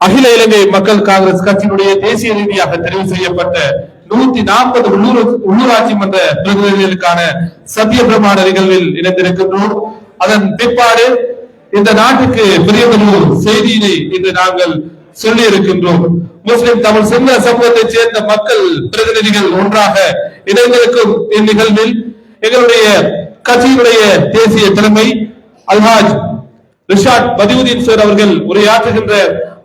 அகில இலங்கை மக்கள் காங்கிரஸ் கட்சியினுடைய தேசிய ரீதியாக தெரிவு செய்யப்பட்ட 140 உள்ளூராட்சி மன்ற பிரதிநிதிகளுக்கான சத்திய பிரமாண நிகழ்வில் இணைந்திருக்கின்றோம். அதன் பிற்பாடு இந்த நாட்டுக்கு பெரியதொரு செய்தியினை இன்று நாங்கள் சொல்லி இருக்கின்றோம். முஸ்லிம் தமிழ் சிங்கள சமூகத்தைச் சேர்ந்த மக்கள் பிரதிநிதிகள் ஒன்றாக இணைந்திருக்கும் இந்நிகழ்வில் எங்களுடைய கட்சியினுடைய தேசிய தலைமை அல்ஹாஜ் ரிஷாட் பதியுதீன் சார் அவர்கள் உரையாற்றுகின்ற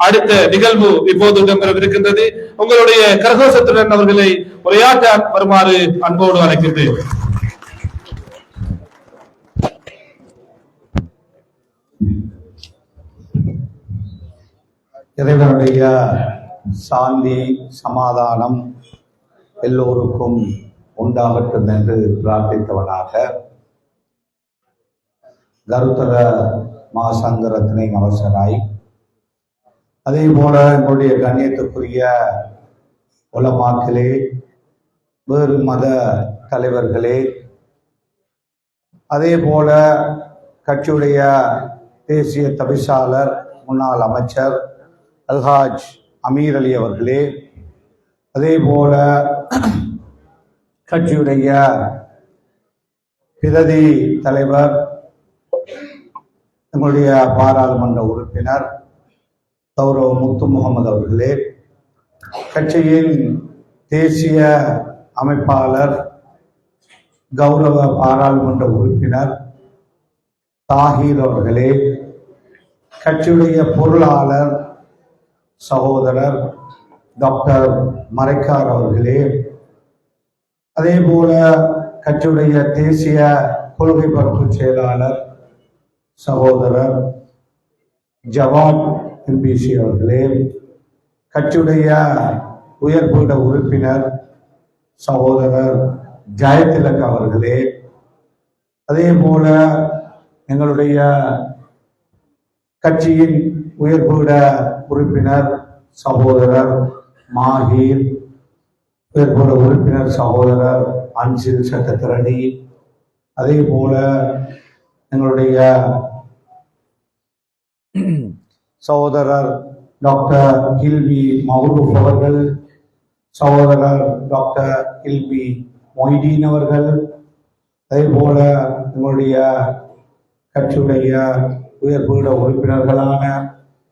அடுத்த நிகழ்வு இப்போது இடம்பெறவிருக்கின்றது. உங்களுடைய கரகோஷத்துடன் அவர்களை உரையாற்ற வருமாறு அன்போடு அழைக்கின்றேன். இறைவனுடைய சாந்தி சமாதானம் எல்லோருக்கும் உண்டாகட்டும் என்று பிரார்த்தித்தவனாக கருத்தர மாசங்கரத்தினை அவசராய் அதே போல எங்களுடைய கண்ணியத்துக்குரிய உலமாக்களே, வேறு மத தலைவர்களே, அதே போல கட்சியுடைய தேசிய தவிசாளர் முன்னாள் அமைச்சர் அல்ஹாஜ் அமீர் அலி அவர்களே, அதே போல கட்சியுடைய பிரதி தலைவர் எங்களுடைய பாராளுமன்ற உறுப்பினர் கௌரவ முத்து முகமது அவர்களே, கட்சியின் தேசிய அமைப்பாளர் கௌரவ பாராளுமன்ற உறுப்பினர் தாஹீர் அவர்களே, கட்சியுடைய பொருளாளர் சகோதரர் டாக்டர் மரைக்கார் அவர்களே, அதே போல கட்சியுடைய தேசிய கொள்கை பரப்பு செயலாளர் சகோதரர் ஜவாத் எம்பிசி அவர்களே, கட்சியுடைய உயர்பீட உறுப்பினர் சகோதரர் ஜெயதிலக் அவர்களே, அதே போல எங்களுடைய கட்சியின் உயர்பீட உறுப்பினர் சகோதரர் மாஹீர், உயர்பீட உறுப்பினர் சகோதரர் அன்சில் சட்டத்திரணி, அதே போல எங்களுடைய சகோதரர் டாக்டர் கில்பி மௌரூப் அவர்கள், சகோதரர் டாக்டர் கில்பி மொய்தீன் அவர்கள், அதே போல எங்களுடைய கட்சியுடைய உயர்பீட உறுப்பினர்களான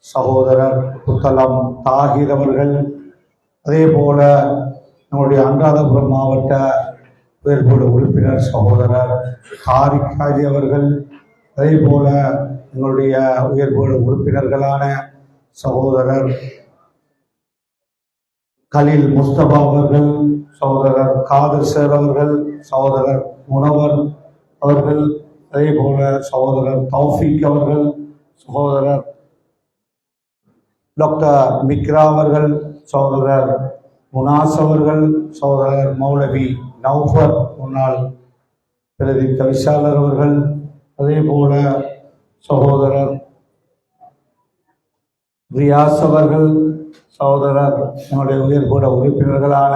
சகோதரர் புத்தளம் தாஹிர் அவர்கள், அதே போல நம்முடைய அனுராதபுரம் மாவட்ட உயர்பீட உறுப்பினர் சகோதரர் தாரிக் ஹாஜி அவர்கள், அதே போல எங்களுடைய உயர்பீட உறுப்பினர்களான சகோதரர் கலீல் முஸ்தபா அவர்கள், சகோதரர் காதர் சார் அவர்கள், சகோதரர் முனவர் அவர்கள், அதே போல சகோதரர் தௌஃபீக் அவர்கள், சகோதரர் டாக்டர் மிக்ரா அவர்கள், சகோதரர் முனாஸ் அவர்கள், சகோதரர் மௌலவி நௌஃபர் முன்னாள் பிரதி தவிசாளர் அவர்கள், அதே போல சகோதரர் ரியாஸ் அவர்கள், சகோதரர் என்னுடைய உயர்பீட உறுப்பினர்களான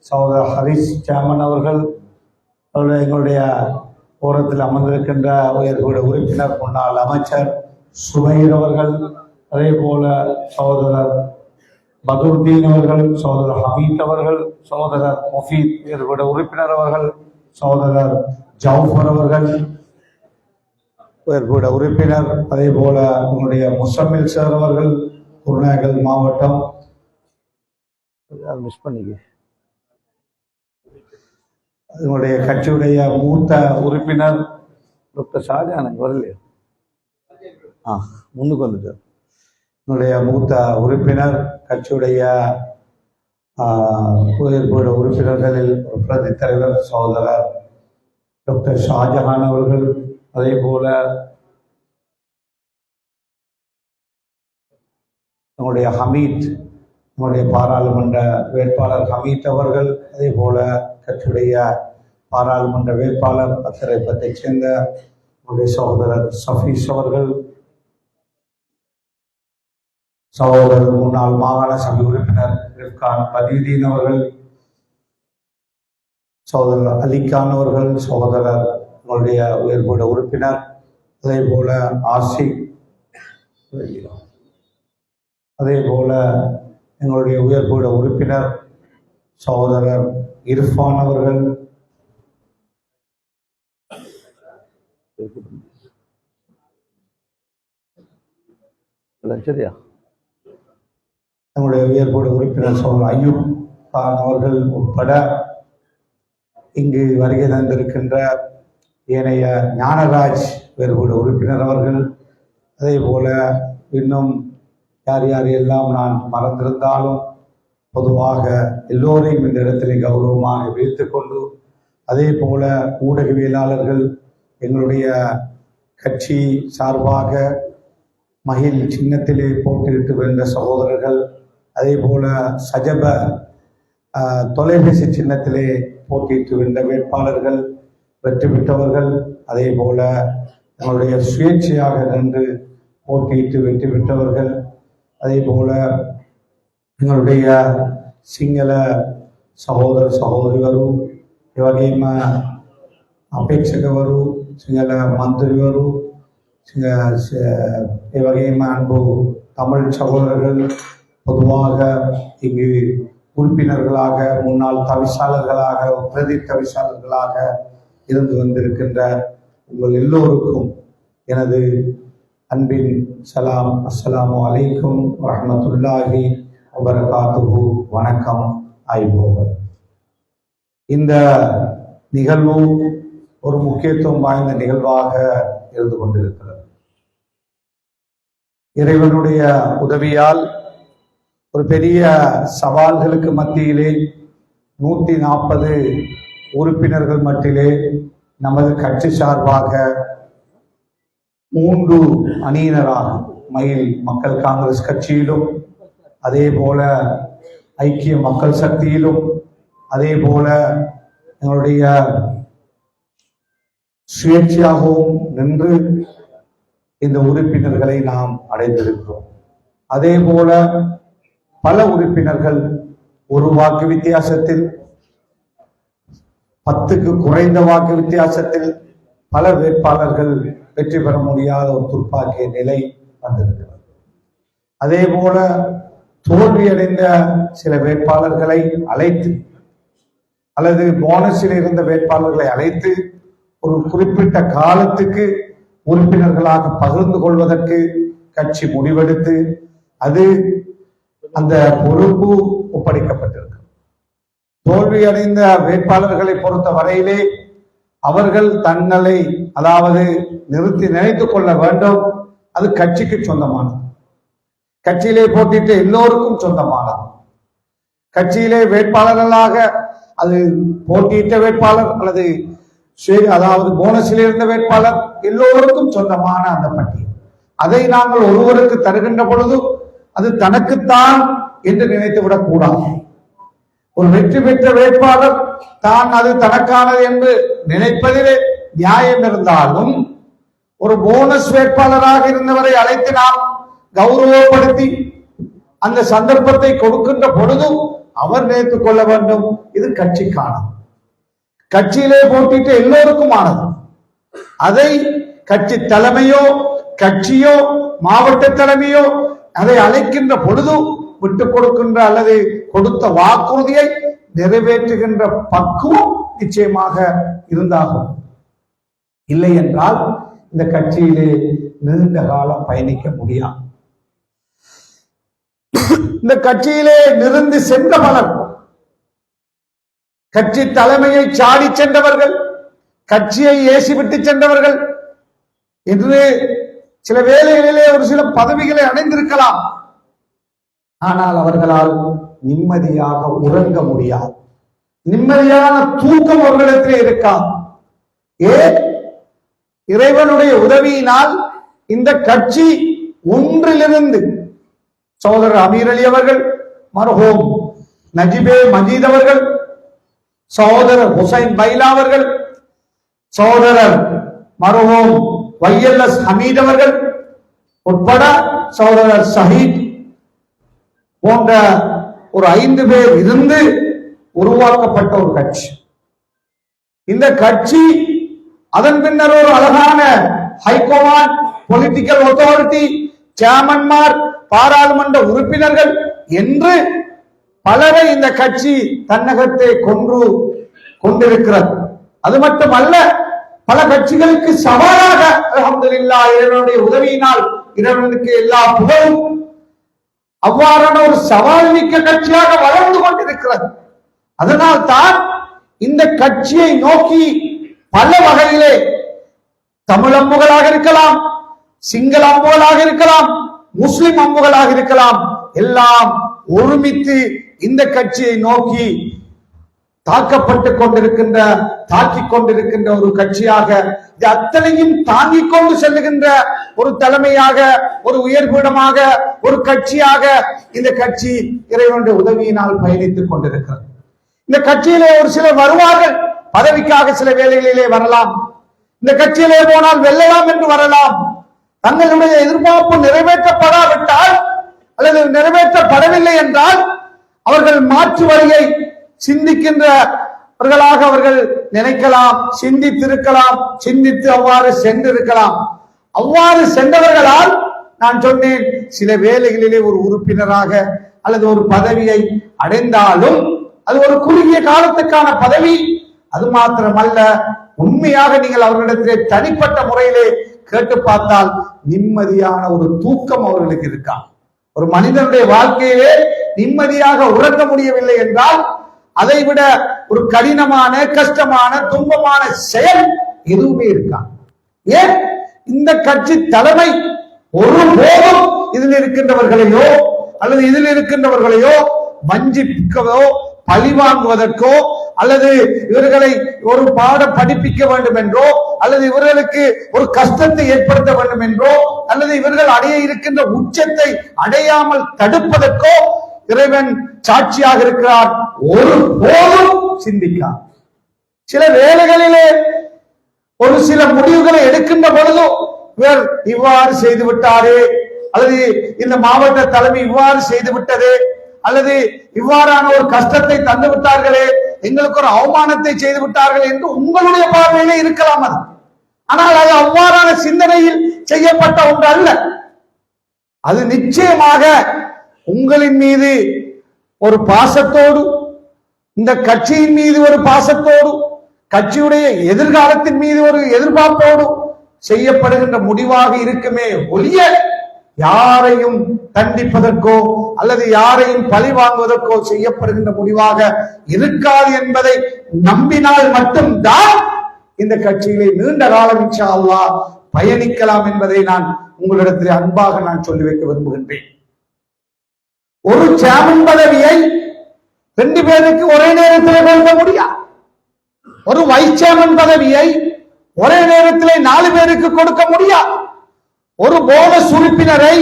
சகோதரர் ஹரிஷ் சேமன் அவர்கள், எங்களுடைய ஓரத்தில் அமர்ந்திருக்கின்ற உயர்பீட உறுப்பினர் முன்னாள் அமைச்சர் சுபைர் அவர்கள், அதே போல சகோதரர் பதுர்தீன் அவர்கள், சகோதரர் ஹமீத் அவர்கள், சகோதரர் முஃபீத் உயர்பீட உறுப்பினர் அவர்கள், சகோதரர் ஜவுஃபர் அவர்கள் உயர்பீட உறுப்பினர், அதே போல உங்களுடைய முசம்மில் சார் அவர்கள் குருநாகல் மாவட்டம் மிஸ் பண்ணிக்க உங்களுடைய கட்சியுடைய மூத்த உறுப்பினர் டாக்டர் ஷாஜான் வரலையா? முன்னுக்கு வந்துட்டார். என்னுடைய மூத்த உறுப்பினர் கட்சியுடைய உயர்பீட உறுப்பினர்களில் பிரதி தலைவர் சகோதரர் டாக்டர் ஷாஜஹான் அவர்கள், அதே போல நம்முடைய ஹமீத், நம்முடைய பாராளுமன்ற வேட்பாளர் ஹமீத் அவர்கள், அதே போல கட்சியுடைய பாராளுமன்ற வேட்பாளர் அத்திரைப்பத்தைச் சேர்ந்த நம்முடைய சகோதரர் சஃபீஸ் அவர்கள், சகோதரர் முன்னாள் மாகாண சபை உறுப்பினர் இர்கான் பதியுதீன் அவர்கள், சகோதரர் அலிகான் அவர்கள், சகோதரர் நம்முடைய உயர்பீட உறுப்பினர், அதே போல ஆசிக், அதே போல எங்களுடைய உயர்பீட உறுப்பினர் சகோதரர் இர்ஃபான் அவர்கள், சரியா எங்களுடைய உயர்பீட உறுப்பினர் சகோதரர் அய்யூப் கான் அவர்கள் உட்பட இங்கு வருகை தந்திருக்கின்ற ஏனைய ஞானராஜ் உயர்பீட உறுப்பினர் அவர்கள், அதே போல இன்னும் யார் யார் எல்லாம் நான் மறந்திருந்தாலும் பொதுவாக எல்லோரையும் இந்த இடத்திலே கௌரவமாக வைத்துக் கொண்டு, அதே போல ஊடகவியலாளர்கள், எங்களுடைய கட்சி சார்பாக மகிழ் சின்னத்திலே போட்டியிட்டு வென்ற சகோதரர்கள், அதே போல சஜப தொலைபேசி சின்னத்திலே போட்டியிட்டு வென்ற வேட்பாளர்கள், வெற்றி பெற்றவர்கள், அதே போல எங்களுடைய சுயேட்சையாக நின்று போட்டியிட்டு வெற்றி பெற்றவர்கள், அதே போல எங்களுடைய සිංහල සහෝදර සහෝදරිවරු, ඒ වගේම අපේක්ෂකවරු, සිංහල මන්ත්‍රීවරු, ඒ වගේම அன்பு தமிழ் சகோதரர்கள், பொதுவாக இங்கு உறுப்பினர்களாக, முன்னாள் தவிசாளர்களாக, பிரதி தவிசாளர்களாக இருந்து வந்திருக்கின்ற உங்கள் எல்லோருக்கும் எனது அன்பின் சலாம். அஸ்ஸலாமு அலைக்கும் வரஹ்மத்துல்லாஹி வபரகாத்துஹு. வணக்கம். ஆய்வோவர். இந்த நிகழ்வு ஒரு முக்கியத்துவம் வாய்ந்த நிகழ்வாக இருந்து கொண்டிருக்கிறது. இறைவனுடைய உதவியால் ஒரு பெரிய சவால்களுக்கு மத்தியிலே 140 உறுப்பினர்கள் மட்டிலே நமது கட்சி சார்பாக 3 அணியினராக மயில் மக்கள் காங்கிரஸ் கட்சியிலும், அதே போல ஐக்கிய மக்கள் சக்தியிலும், அதே போல எங்களுடைய சுயேட்சையாகவும் நின்று இந்த உறுப்பினர்களை நாம் அடைந்திருக்கிறோம். அதே போல பல உறுப்பினர்கள் ஒரு வாக்கு வித்தியாசத்தில், 10க்கு குறைந்த வாக்கு வித்தியாசத்தில் பல வேட்பாளர்கள் வெற்றி பெற முடியாத ஒரு துர்ப்பாக்கிய நிலை வந்திருக்கிறது. அதே போல தோல்வியடைந்த சில வேட்பாளர்களை அழைத்து, அல்லது போனஸில் இருந்த வேட்பாளர்களை அழைத்து ஒரு குறிப்பிட்ட காலத்துக்கு உறுப்பினர்களாக பகிர்ந்து கொள்வதற்கு கட்சி முடிவெடுத்து அது அந்த பொறுப்பு ஒப்படைக்கப்பட்டிருக்கு. தோல்வியடைந்த வேட்பாளர்களை பொறுத்த வரையிலே அவர்கள் தங்களை நினைத்துக் கொள்ள வேண்டும், அது கட்சிக்கு சொந்தமானது, கட்சியிலே போட்டிட்டு எல்லோருக்கும் சொந்தமானது. கட்சியிலே வேட்பாளர்களாக அது போட்டியிட்ட வேட்பாளர் அல்லது போனஸில் இருந்த வேட்பாளர் எல்லோருக்கும் சொந்தமான அந்த பட்டியல், அதை நாங்கள் ஒருவருக்கு தருகின்ற பொழுது அது தனக்குத்தான் என்று நினைத்து விடக் கூடாது. ஒரு வெற்றி பெற்ற வேட்பாளர் தான் அது தனக்கானது என்று நினைப்பதிலே நியாயம் இருந்தாலும், ஒரு போனஸ் வேட்பாளராக இருந்தவரை அழைத்து நாம் கௌரவப்படுத்தி அந்த சந்தர்ப்பத்தை கொடுக்கின்ற பொழுது அவர் நினைத்துக் கொள்ள வேண்டும், இது கட்சிக்கானது, கட்சியிலே போட்டிட்டு எல்லோருக்கும் ஆனது. அதை கட்சி தலைமையோ கட்சியோ மாவட்ட தலைமையோ அதை அழைக்கின்ற பொழுது விட்டுக் கொடுக்கின்ற அல்லது கொடுத்த வாக்குறுதியை நிறைவேற்றுகின்ற பக்குவம் நிச்சயமாக இருந்தாகும். இல்லை என்றால் இந்த கட்சியிலே நீண்ட காலம் பயணிக்க முடியாது. இந்த கட்சியிலே நிறுந்து சென்ற பலர், கட்சி தலைமையை சாடி சென்றவர்கள், கட்சியை ஏசிவிட்டு சென்றவர்கள் என்று சில வேளைகளிலே ஒரு சில பதவிகளை அடைந்திருக்கலாம். ஆனால் அவர்களால் நிம்மதியாக உறங்க முடியாது, நிம்மதியான தூக்கம் அவர்களிடத்திலே இருக்காது. ஏன்? இறைவனுடைய உதவியினால் இந்த கட்சி ஒன்றிலிருந்து சகோதரர் அமீர் அலி அவர்கள், மர்ஹூம் நஜிபே மஜீத் அவர்கள், சகோதரர் ஹுசைன் பைலா அவர்கள், சகோதரர் மர்ஹூம் YLS ஹமீத் அவர்கள் உட்பட சகோதரர் ஷஹீத் போன்ற ஒரு 5 பேர் இருந்து உருவாக்கப்பட்ட ஒரு கட்சி. இந்த கட்சி அதன் பின்னர் ஒரு அழகான ஹைகமாண்ட், பொலிட்டிக்கல் அத்தாரிட்டி, சேர்மன்மார், பாராளுமன்ற உறுப்பினர்கள் என்று பலரை இந்த கட்சி தன்னகத்தை கொண்டிருக்கிறது. அது மட்டுமல்ல, பல கட்சிகளுக்கு சவாலாக அல்ஹம்துலில்லாஹ் இறைவனுடைய உதவியினால் இறைவனுக்கு எல்லா புகழும் அவ்வாறான ஒரு சவால் மிக்க கட்சியாக வளர்ந்து கொண்டிருக்கிறது. அதனால் தான் இந்த கட்சியை நோக்கி பல வகையிலே தமிழ் அம்புகளாக இருக்கலாம், சிங்கள அம்புகளாக இருக்கலாம், முஸ்லிம் அம்புகளாக இருக்கலாம், எல்லாம் ஒருமித்து இந்த கட்சியை நோக்கி தாக்கிக் கொண்டிருக்கின்ற ஒரு கட்சியாக, இது அத்தனையும் தாங்கிக் கொண்டு செல்லுகின்ற ஒரு தலைமையாக, ஒரு உயர்பீடமாக, ஒரு கட்சியாக இந்த கட்சி இறைவனுடைய உதவியினால் பயணித்துக் கொண்டிருக்கிறது. இந்த கட்சியிலே ஒரு சிலர் வருவார்கள், பதவிக்காக சில வேளைகளிலே வரலாம். இந்த கட்சியிலே போனால் வெல்லலாம் என்று வரலாம். தங்களுடைய எதிர்பார்ப்பு நிறைவேற்றப்படாவிட்டால் அல்லது நிறைவேற்றப்படவில்லை என்றால் அவர்கள் மாற்று வழியை சிந்திக்கின்றவர்களாக அவர்கள் நினைக்கலாம், சிந்தித்திருக்கலாம், சிந்தித்து அவ்வாறு சென்றிருக்கலாம். அவ்வாறு சென்றவர்களால் நான் சொன்னேன், சில வேளைகளிலே ஒரு உறுப்பினராக அல்லது ஒரு பதவியை அடைந்தாலும் அது ஒரு குறுகிய காலத்துக்கான பதவி. அது மாத்திரமல்ல, உண்மையாக நீங்கள் அவர்களிடத்திலே தனிப்பட்ட முறையிலே கேட்டு பார்த்தால் நிம்மதியான ஒரு தூக்கம் அவர்களுக்கு இருக்கா. ஒரு மனிதனுடைய வாழ்க்கையிலே நிம்மதியாக உறங்க முடியவில்லை என்றால் அதைவிட ஒரு கடினமான, கஷ்டமான, துன்பமான செயல் எதுவுமே இருக்கா. ஏன்? இந்த கட்சி தலைமை ஒருபோதும் இதில் இருக்கின்றவர்களையோ அல்லது இதில் இருக்கின்றவர்களையோ வஞ்சிக்கவோ பழி வாங்குவதற்கோ அல்லது இவர்களை ஒரு பாடம் படிப்பிக்க வேண்டும் என்றோ அல்லது இவர்களுக்கு ஒரு கஷ்டத்தை ஏற்படுத்த வேண்டும் என்றோ அல்லது இவர்கள் அடைய இருக்கின்ற உச்சத்தை அடையாமல் தடுப்பதற்கோ இறைவன் சாட்சியாக இருக்கிறார். ஒரு போதும் சிந்திக்கார். சில வேளைகளிலே ஒரு சில முடிவுகளை எடுக்கின்ற பொழுது இவர் இவ்வாறு செய்து விட்டாரே, அல்லது இந்த மாவட்ட தலைமை இவ்வாறு செய்து விட்டதே, அல்லது இவ்வாறான ஒரு கஷ்டத்தை தந்து விட்டார்களே, எங்களுக்கு ஒரு அவமானத்தை செய்து விட்டார்கள் என்று உங்களுடைய பார்வையிலே இருக்கலாம். அது ஆனால் அது அவ்வாறான சிந்தனையில் செய்யப்பட்ட ஒன்று அல்ல. அது நிச்சயமாக உங்களின் மீது ஒரு பாசத்தோடு, இந்த கட்சியின் மீது ஒரு பாசத்தோடு, கட்சியுடைய எதிர்காலத்தின் மீது ஒரு எதிர்பார்ப்போடு செய்யப்படுகின்ற முடிவாக இருக்குமே ஒழிய யாரையும் தண்டிப்பதற்கோ அல்லது யாரையும் பழி வாங்குவதற்கோ செய்யப்படுகின்ற முடிவாக இருக்காது என்பதை நம்பினால் மட்டும்தான் இந்த கட்சியிலே நீண்ட காலம் இன்ஷா அல்லாஹ் பயணிக்கலாம் என்பதை நான் உங்களிடத்தில் அன்பாக நான் சொல்லி வைக்க விரும்புகின்றேன். ஒரு சேர்மன் பதவியை 2 பேருக்கு ஒரே நேரத்தில் கொடுக்க முடியாது. ஒரு வைஸ் சேர்மன் பதவியை ஒரே நேரத்தில் 4 பேருக்கு கொடுக்க முடியாது. ஒரு போனஸ் உறுப்பினரை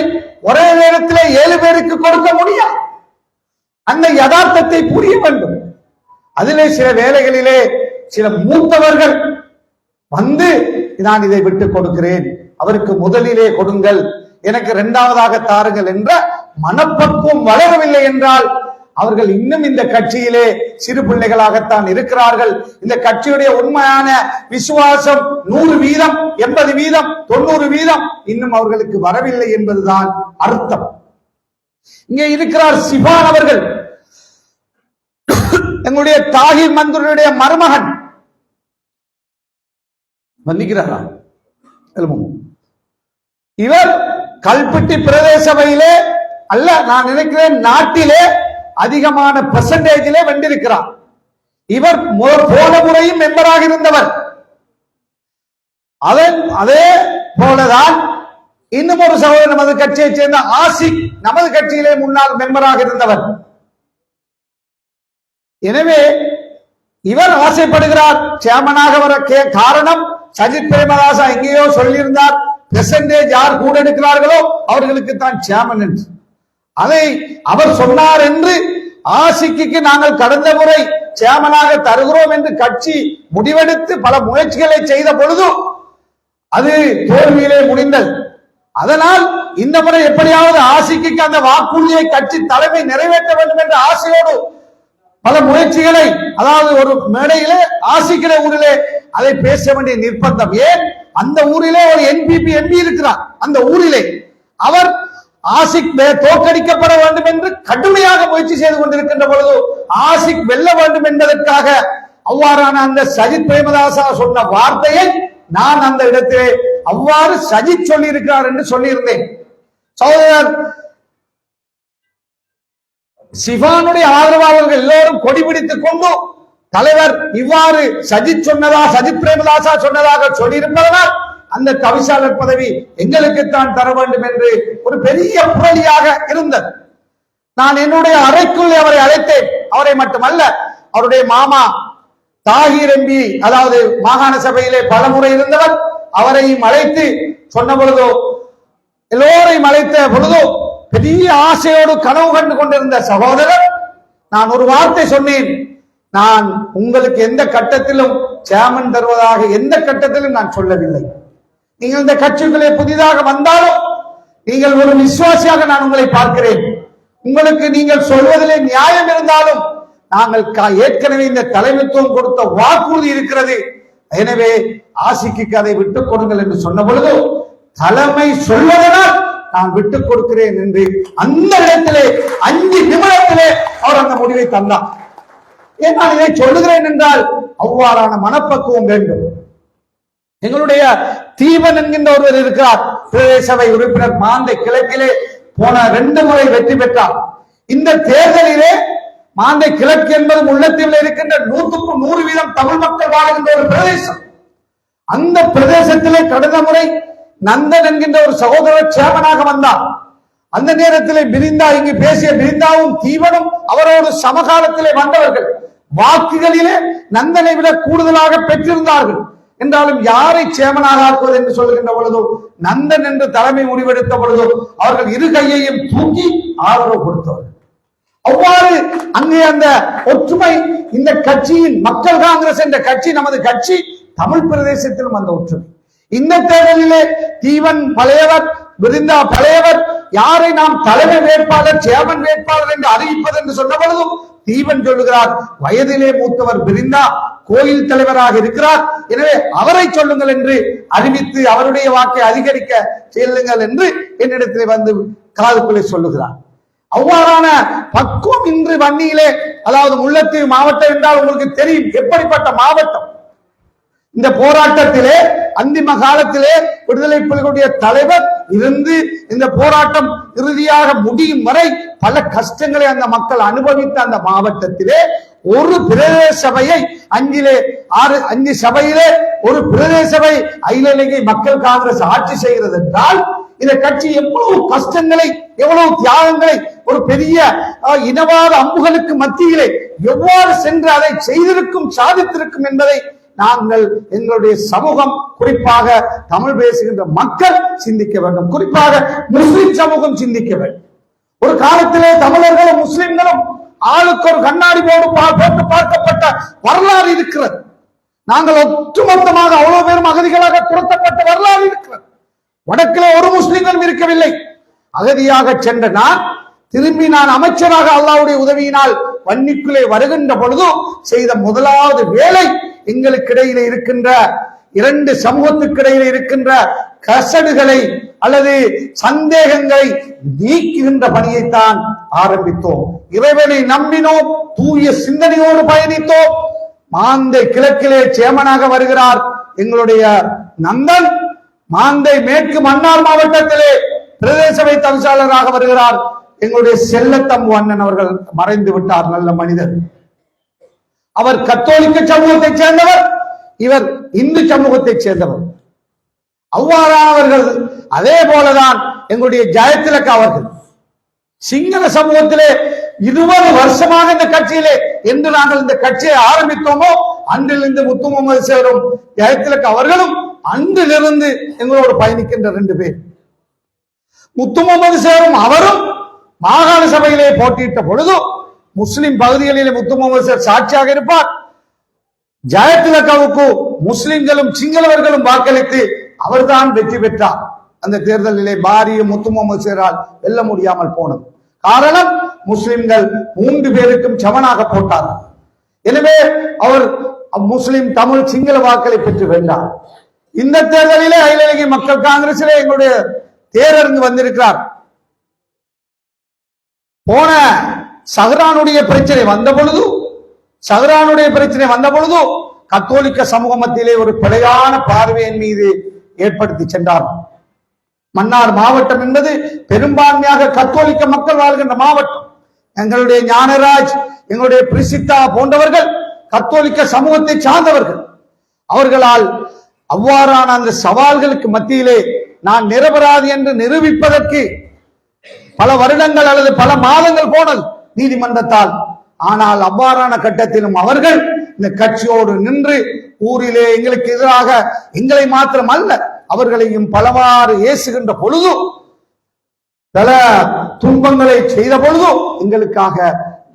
ஒரே நேரத்தில் 7 பேருக்கு கொடுக்க முடியாது. அந்த யதார்த்தத்தை புரிய வேண்டும். அதிலே சில வேளைகளிலே சில மூத்தவர்கள் வந்து நான் இதை விட்டுக் கொடுக்கிறேன், அவருக்கு முதலிலே கொடுங்கள், எனக்கு 2வதாக தாருங்கள் என்ற மனப்பக்குவம் வளரவில்லை என்றால் அவர்கள் இன்னும் இந்த கட்சியிலே சிறு பிள்ளைகளாகத்தான் இருக்கிறார்கள். இந்த கட்சியுடைய உண்மையான விசுவாசம் 100%, 80%, 90% இன்னும் அவர்களுக்கு வரவில்லை என்பதுதான் அர்த்தம். இங்கே இருக்கிறார் சிபான் அவர்கள், எங்களுடைய தாகிர் மந்தருடைய மருமகன். வந்திக்கிறாரா? இவர் கல்பட்டி பிரதேச சபையிலே அல்ல, நான் நினைக்கிறேன் நாட்டிலே அதிகமான பெர்சன்டேஜிலே வென்றிருக்கிறார். இவர் போன முறையும் மெம்பராக இருந்தவர். அதே போலதான் இன்னும் ஒரு சகோதரர் நமது கட்சியைச் சேர்ந்த ஆசிக் நமது கட்சியிலே முன்னாள் மெம்பராக இருந்தவர். எனவே இவர் ஆசைப்படுகிறார் சேர்மனாக வர காரணம் சஜித் பிரேமதாசா எங்கேயோ சொல்லியிருந்தார், பெர்சன்டேஜ் யார் கூட எடுக்கிறார்களோ அவர்களுக்கு தான் சேர்மன் என்று. அதை அவர் சொன்னார் என்று ஆசிக்கு நாங்கள் கடந்த முறை சேர்மனாக தருகிறோம் என்று கட்சி முடிவெடுத்து பல முயற்சிகளை செய்த பொழுது அது தோல்வியிலே முடிந்தது. அதனால் இந்த முறை எப்படியாவது ஆசிக்கு அந்த வாக்குறுதியை கட்சி தலைமை நிறைவேற்ற வேண்டும் என்ற ஆசையோடு பல முயற்சிகளை, அதாவது ஒரு மேடையிலே ஆசிக்கிற ஊரிலே அதை பேச வேண்டிய நிர்பந்தம். ஏன்? அந்த ஊரிலே ஒரு NPP MP இருக்கிறார். அந்த ஊரிலே அவர் ஆசிக் தோற்கடிக்கப்பட வேண்டும் என்று கடுமையாக முயற்சி செய்து கொண்டிருக்கின்ற பொழுது ஆசிக் வெல்ல வேண்டும் என்பதற்காக அவ்வாறான அந்த சஜித் பிரேமதாசா சொன்ன வார்த்தையை நான் அந்த இடத்திலே அவ்வாறு சஜித் சொல்லி இருக்கிறார் என்று சொல்லியிருந்தேன். சகோதரர் சிவானுடைய ஆதரவாளர்கள் எல்லோரும் கொடி பிடித்துக் கொண்டு தலைவர் இவ்வாறு சஜித் சொன்னதா சஜித் பிரேமதாசா சொன்னதாக சொல்லியிருப்பதனால் அந்த தவிசாளர் பதவி எங்களுக்குத்தான் தர வேண்டும் என்று ஒரு பெரிய புரளியாக இருந்தது. நான் என்னுடைய அறைக்குள் அவரை அழைத்தேன். அவரை மட்டுமல்ல, அவருடைய மாமா தாஹிர் எம்பி, அதாவது மாகாண சபையிலே பலமுறை இருந்தவர், அவரையும் அழைத்து சொன்ன பொழுதோ, எல்லோரையும் அழைத்த பொழுதோ பெரிய ஆசையோடு கனவு கண்டு கொண்டிருந்த சகோதரர், நான் ஒரு வார்த்தை சொன்னேன், நான் உங்களுக்கு எந்த கட்டத்திலும் சேர்மன் தருவதாக எந்த கட்டத்திலும் நான் சொல்லவில்லை. நீங்கள் இந்த கட்சிகளே புதிதாக வந்தாலும் நீங்கள் ஒரு விசுவாசியாக நான் உங்களை பார்க்கிறேன். உங்களுக்கு நீங்கள் சொல்வதிலே நியாயம் இருந்தாலும் நாங்கள் ஏற்கனவே இந்த தலைமைத்துவம் கொடுத்த வாக்குறுதி இருக்கிறது. எனவே ஆசிக்கு அதை விட்டுக் கொடுங்கள் என்று சொன்ன பொழுது தலைமை சொல்வதனால் நான் விட்டுக் கொடுக்கிறேன் என்று அந்த இடத்திலே 5 நிமிடத்திலே அவர் அந்த முடிவை தந்தார். ஏன் நான் இதை சொல்லுகிறேன் என்றால் அவ்வாறான மனப்பக்குவம் வேண்டும். எங்களுடைய தீபன் என்கின்ற ஒருவர் இருக்கிறார், பிரதேச சபை உறுப்பினர், மாந்தை கிழக்கிலே போன 2 முறை வெற்றி பெற்றார். இந்த தேர்தலிலே மாந்தை கிழக்கு என்பது முல்லைத்தீவில் இருக்கின்ற 100க்கு 100% தமிழ் மக்கள் வாழ்கின்ற ஒரு பிரதேசம். அந்த பிரதேசத்திலே கடந்த முறை நந்தன் என்கின்ற ஒரு சகோதரர் சேமனாக வந்தார். அந்த நேரத்திலே பிரிந்தா, இங்கு பேசிய பிரிந்தாவும் தீவனும் அவரோடு சமகாலத்திலே வந்தவர்கள். வாக்குகளிலே நந்தனை விட கூடுதலாக பெற்றிருந்தார்கள். என்றாலும் யாரை சேமனாக ஆக்குவது என்று சொல்லுகின்ற பொழுதோ, நந்தன் என்று தலைமை முடிவெடுத்த பொழுதோ அவர்கள் இரு கையையும் தூக்கி ஆதரவு கொடுத்தவர்கள். அவ்வாறு அங்கே அந்த ஒற்றுமை, இந்த கட்சியின் மக்கள் காங்கிரஸ் என்ற கட்சி, நமது கட்சி தமிழ் பிரதேசத்திலும் அந்த ஒற்றுமை. இந்த தேர்தலிலே தீவன் பழையவர், பிருந்தா பழையவர், யாரை நாம் தலைமை வேட்பாளர் சேர்மன் வேட்பாளர் என்று அறிவிப்பது என்று சொன்ன பொழுதும் தீவன் சொல்லுகிறார், வயதிலே மூத்தவர் பிருந்தா கோயில் தலைவராக இருக்கிறார், எனவே அவரை சொல்லுங்கள் என்று அறிவித்து அவருடைய வாக்கை அதிகரிக்க செல்லுங்கள் என்று என்னிடத்திலே வந்து காதுக்குள்ளே சொல்லுகிறார். அவ்வாறான பக்குவம் இன்று வன்னியிலே, அதாவது முல்லைத்தீவு மாவட்டம் என்றால் உங்களுக்கு தெரியும் எப்படிப்பட்ட மாவட்டம். இந்த போராட்டத்திலே அந்திம காலத்திலே விடுதலை புலிகளுடைய தலைவர் இருந்து இந்த போராட்டம் இறுதியாக முடியும் வரை பல கஷ்டங்களை அந்த மக்கள் அனுபவித்த அந்த மாவட்டத்திலே ஒரு பிரதேச சபையை 5 சபையிலே ஒரு பிரதேச சபை அகில இலங்கை மக்கள் காங்கிரஸ் ஆட்சி செய்கிறது என்றால் இந்த கட்சி எவ்வளவு கஷ்டங்களை, எவ்வளவு தியாகங்களை, ஒரு பெரிய இனவாத அம்புகளுக்கு மத்தியிலே எவ்வாறு சென்று அதை செய்திருக்கும், சாதித்திருக்கும் என்பதை நாங்கள் எங்களுடைய சமூகம், குறிப்பாக தமிழ் பேசுகின்ற மக்கள் சிந்திக்க வேண்டும். குறிப்பாக முஸ்லிம் சமூகம் சிந்திக்க வேண்டும். ஒரு காலத்திலே தமிழர்களும் முஸ்லிம்களும் ஆளுக்கு ஒரு கண்ணாடி போட்டு பார்க்கப்பட்ட வரலாறு இருக்கிறது. நாங்கள் ஒட்டுமொத்தமாக அவ்வளவு பேரும் அகதிகளாக துரத்தப்பட்ட வரலாறு இருக்கிறது. வடக்கிலே ஒரு முஸ்லிம்களும் இருக்கவில்லை. அகதியாக சென்ற திரும்பி நான் அமைச்சராக அல்லாஹ்வுடைய உதவியினால் வன்னிக்குள்ளே வருகின்ற பொழுது செய்த முதலாவது வேலை எங்களுக்கு இடையிலே இருக்கின்ற 2 சமூகத்துக்கு இடையிலே இருக்கின்ற கசடுகளை அல்லது சந்தேகங்களை நீக்குகின்ற பணியைத்தான் ஆரம்பித்தோம். இறைவனை நம்பினோம், தூய சிந்தனையோடு பயணித்தோம். மாந்தை கிழக்கிலே சேமனாக வருகிறார் எங்களுடைய நந்தன். மாந்தை மேற்கு மன்னார் மாவட்டத்திலே பிரதேச சபை தவிசாளராக வருகிறார் எங்களுடைய செல்லத்தம்பு அண்ணன் அவர்கள். மறைந்து விட்டார், நல்ல மனிதர். அவர் கத்தோலிக்க சமூகத்தை சேர்ந்தவர், இவர் இந்து சமூகத்தை சேர்ந்தவர். அவ்வாறானவர்கள். அதே போலதான் எங்களுடைய ஜெயதிலக் அவர்கள் சிங்கள சமூகத்திலே 20 வருஷமாக இந்த கட்சியிலே, என்று நாங்கள் இந்த கட்சியை ஆரம்பித்தோமோ அன்றிலிருந்து முத்து முகமது சேரும் ஜெயதிலக் அவர்களும் அன்றிலிருந்து எங்களோடு பயணிக்கின்ற 2 பேர். முத்து முகமது சேரும் அவரும் மாகாண சபையிலே போட்டியிட்ட பொழுது முஸ்லிம் பகுதிகளிலே முத்து முகமது சேர் சாட்சியாக இருப்பார். ஜெயதிலக்காவுக்கு முஸ்லிம்களும் சிங்களவர்களும் வாக்களித்து அவர்தான் வெற்றி பெற்றார். அந்த தேர்தலிலே பாரிய முத்து முகமது சேரால் வெல்ல முடியாமல் போனது. காரணம், முஸ்லிம்கள் 3 பேருக்கும் சமனாக போட்டார். எனவே அவர் முஸ்லிம், தமிழ், சிங்கள வாக்களை பெற்று வென்றார். இந்த தேர்தலிலே அகில இலங்கை மக்கள் காங்கிரசிலே எங்களுடைய தேரறிந்து வந்திருக்கிறார். போன சஹ்ரானுடைய பிரச்சனை வந்த பொழுது கத்தோலிக்க சமூக மத்தியிலே ஒரு பிழையான பார்வையின் மீது ஏற்படுத்தி சென்றார். மன்னார் மாவட்டம் என்பது பெரும்பான்மையாக கத்தோலிக்க மக்கள் வாழ்கின்ற மாவட்டம். எங்களுடைய ஞானராஜ், எங்களுடைய பிரிசித்தா போன்றவர்கள் கத்தோலிக்க சமூகத்தை சார்ந்தவர்கள். அவர்களால் அவ்வாறான அந்த சவால்களுக்கு மத்தியிலே நான் நிரபராதி என்று நிரூபிப்பதற்கு பல வருடங்கள் அல்லது பல மாதங்கள் போனது நீதிமன்றத்தால். ஆனால் அவ்வாறான கட்டத்திலும் அவர்கள் இந்த கட்சியோடு நின்று ஊரிலே எங்களுக்கு எதிராக எங்களை மாத்திரம் அல்ல அவர்களையும் பலவாறு ஏசுகின்ற பொழுது, பல துன்பங்களை செய்த பொழுது எங்களுக்காக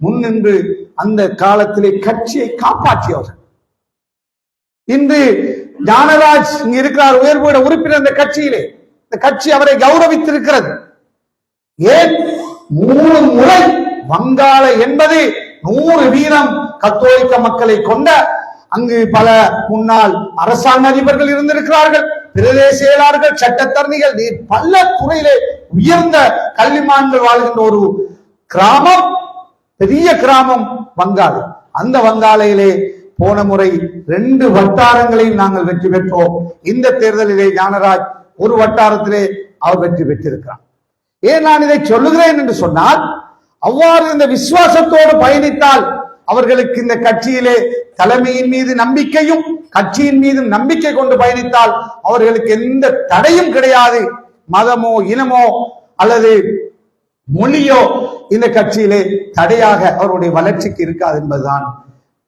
முன்னின்று அந்த காலத்திலே கட்சியை காப்பாற்றியவர்கள். இன்று ஞானராஜ் இங்க இருக்கிறார், உயர்வுட உறுப்பினர் இந்த கட்சியிலே. இந்த கட்சி அவரை கௌரவித்திருக்கிறது. ஏன் 3 முறை வங்காள என்பது 100 வீதம் கத்தோலிக்க மக்களை கொண்ட, அங்கு பல முன்னாள் அரசாங்க அதிபர்கள் இருந்திருக்கிறார்கள், பிரதேச செயலாளர்கள், சட்டத்தரணிகள், பல துறையிலே உயர்ந்த கல்விமான்கள் வாழ்கின்ற ஒரு கிராமம், பெரிய கிராமம் வங்காள. அந்த வங்காளையிலே போன முறை 2 வட்டாரங்களையும் நாங்கள் வெற்றி பெற்றோம். இந்த தேர்தலிலே ஞானராஜ் ஒரு வட்டாரத்திலே அவர் வெற்றி பெற்றிருக்கிறார். ஏன் நான் இதை சொல்லுகிறேன் என்று சொன்னால், அவ்வாறு இந்த விசுவாசத்தோடு பயணித்தால் அவர்களுக்கு இந்த கட்சியிலே தலைமையின் மீது நம்பிக்கையும் கட்சியின் மீது நம்பிக்கை கொண்டு பயணித்தால் அவர்களுக்கு எந்த தடையும் கிடையாது. மதமோ இனமோ அல்லது மொழியோ இந்த கட்சியிலே தடையாக அவருடைய வளர்ச்சிக்கு இருக்காது என்பதுதான்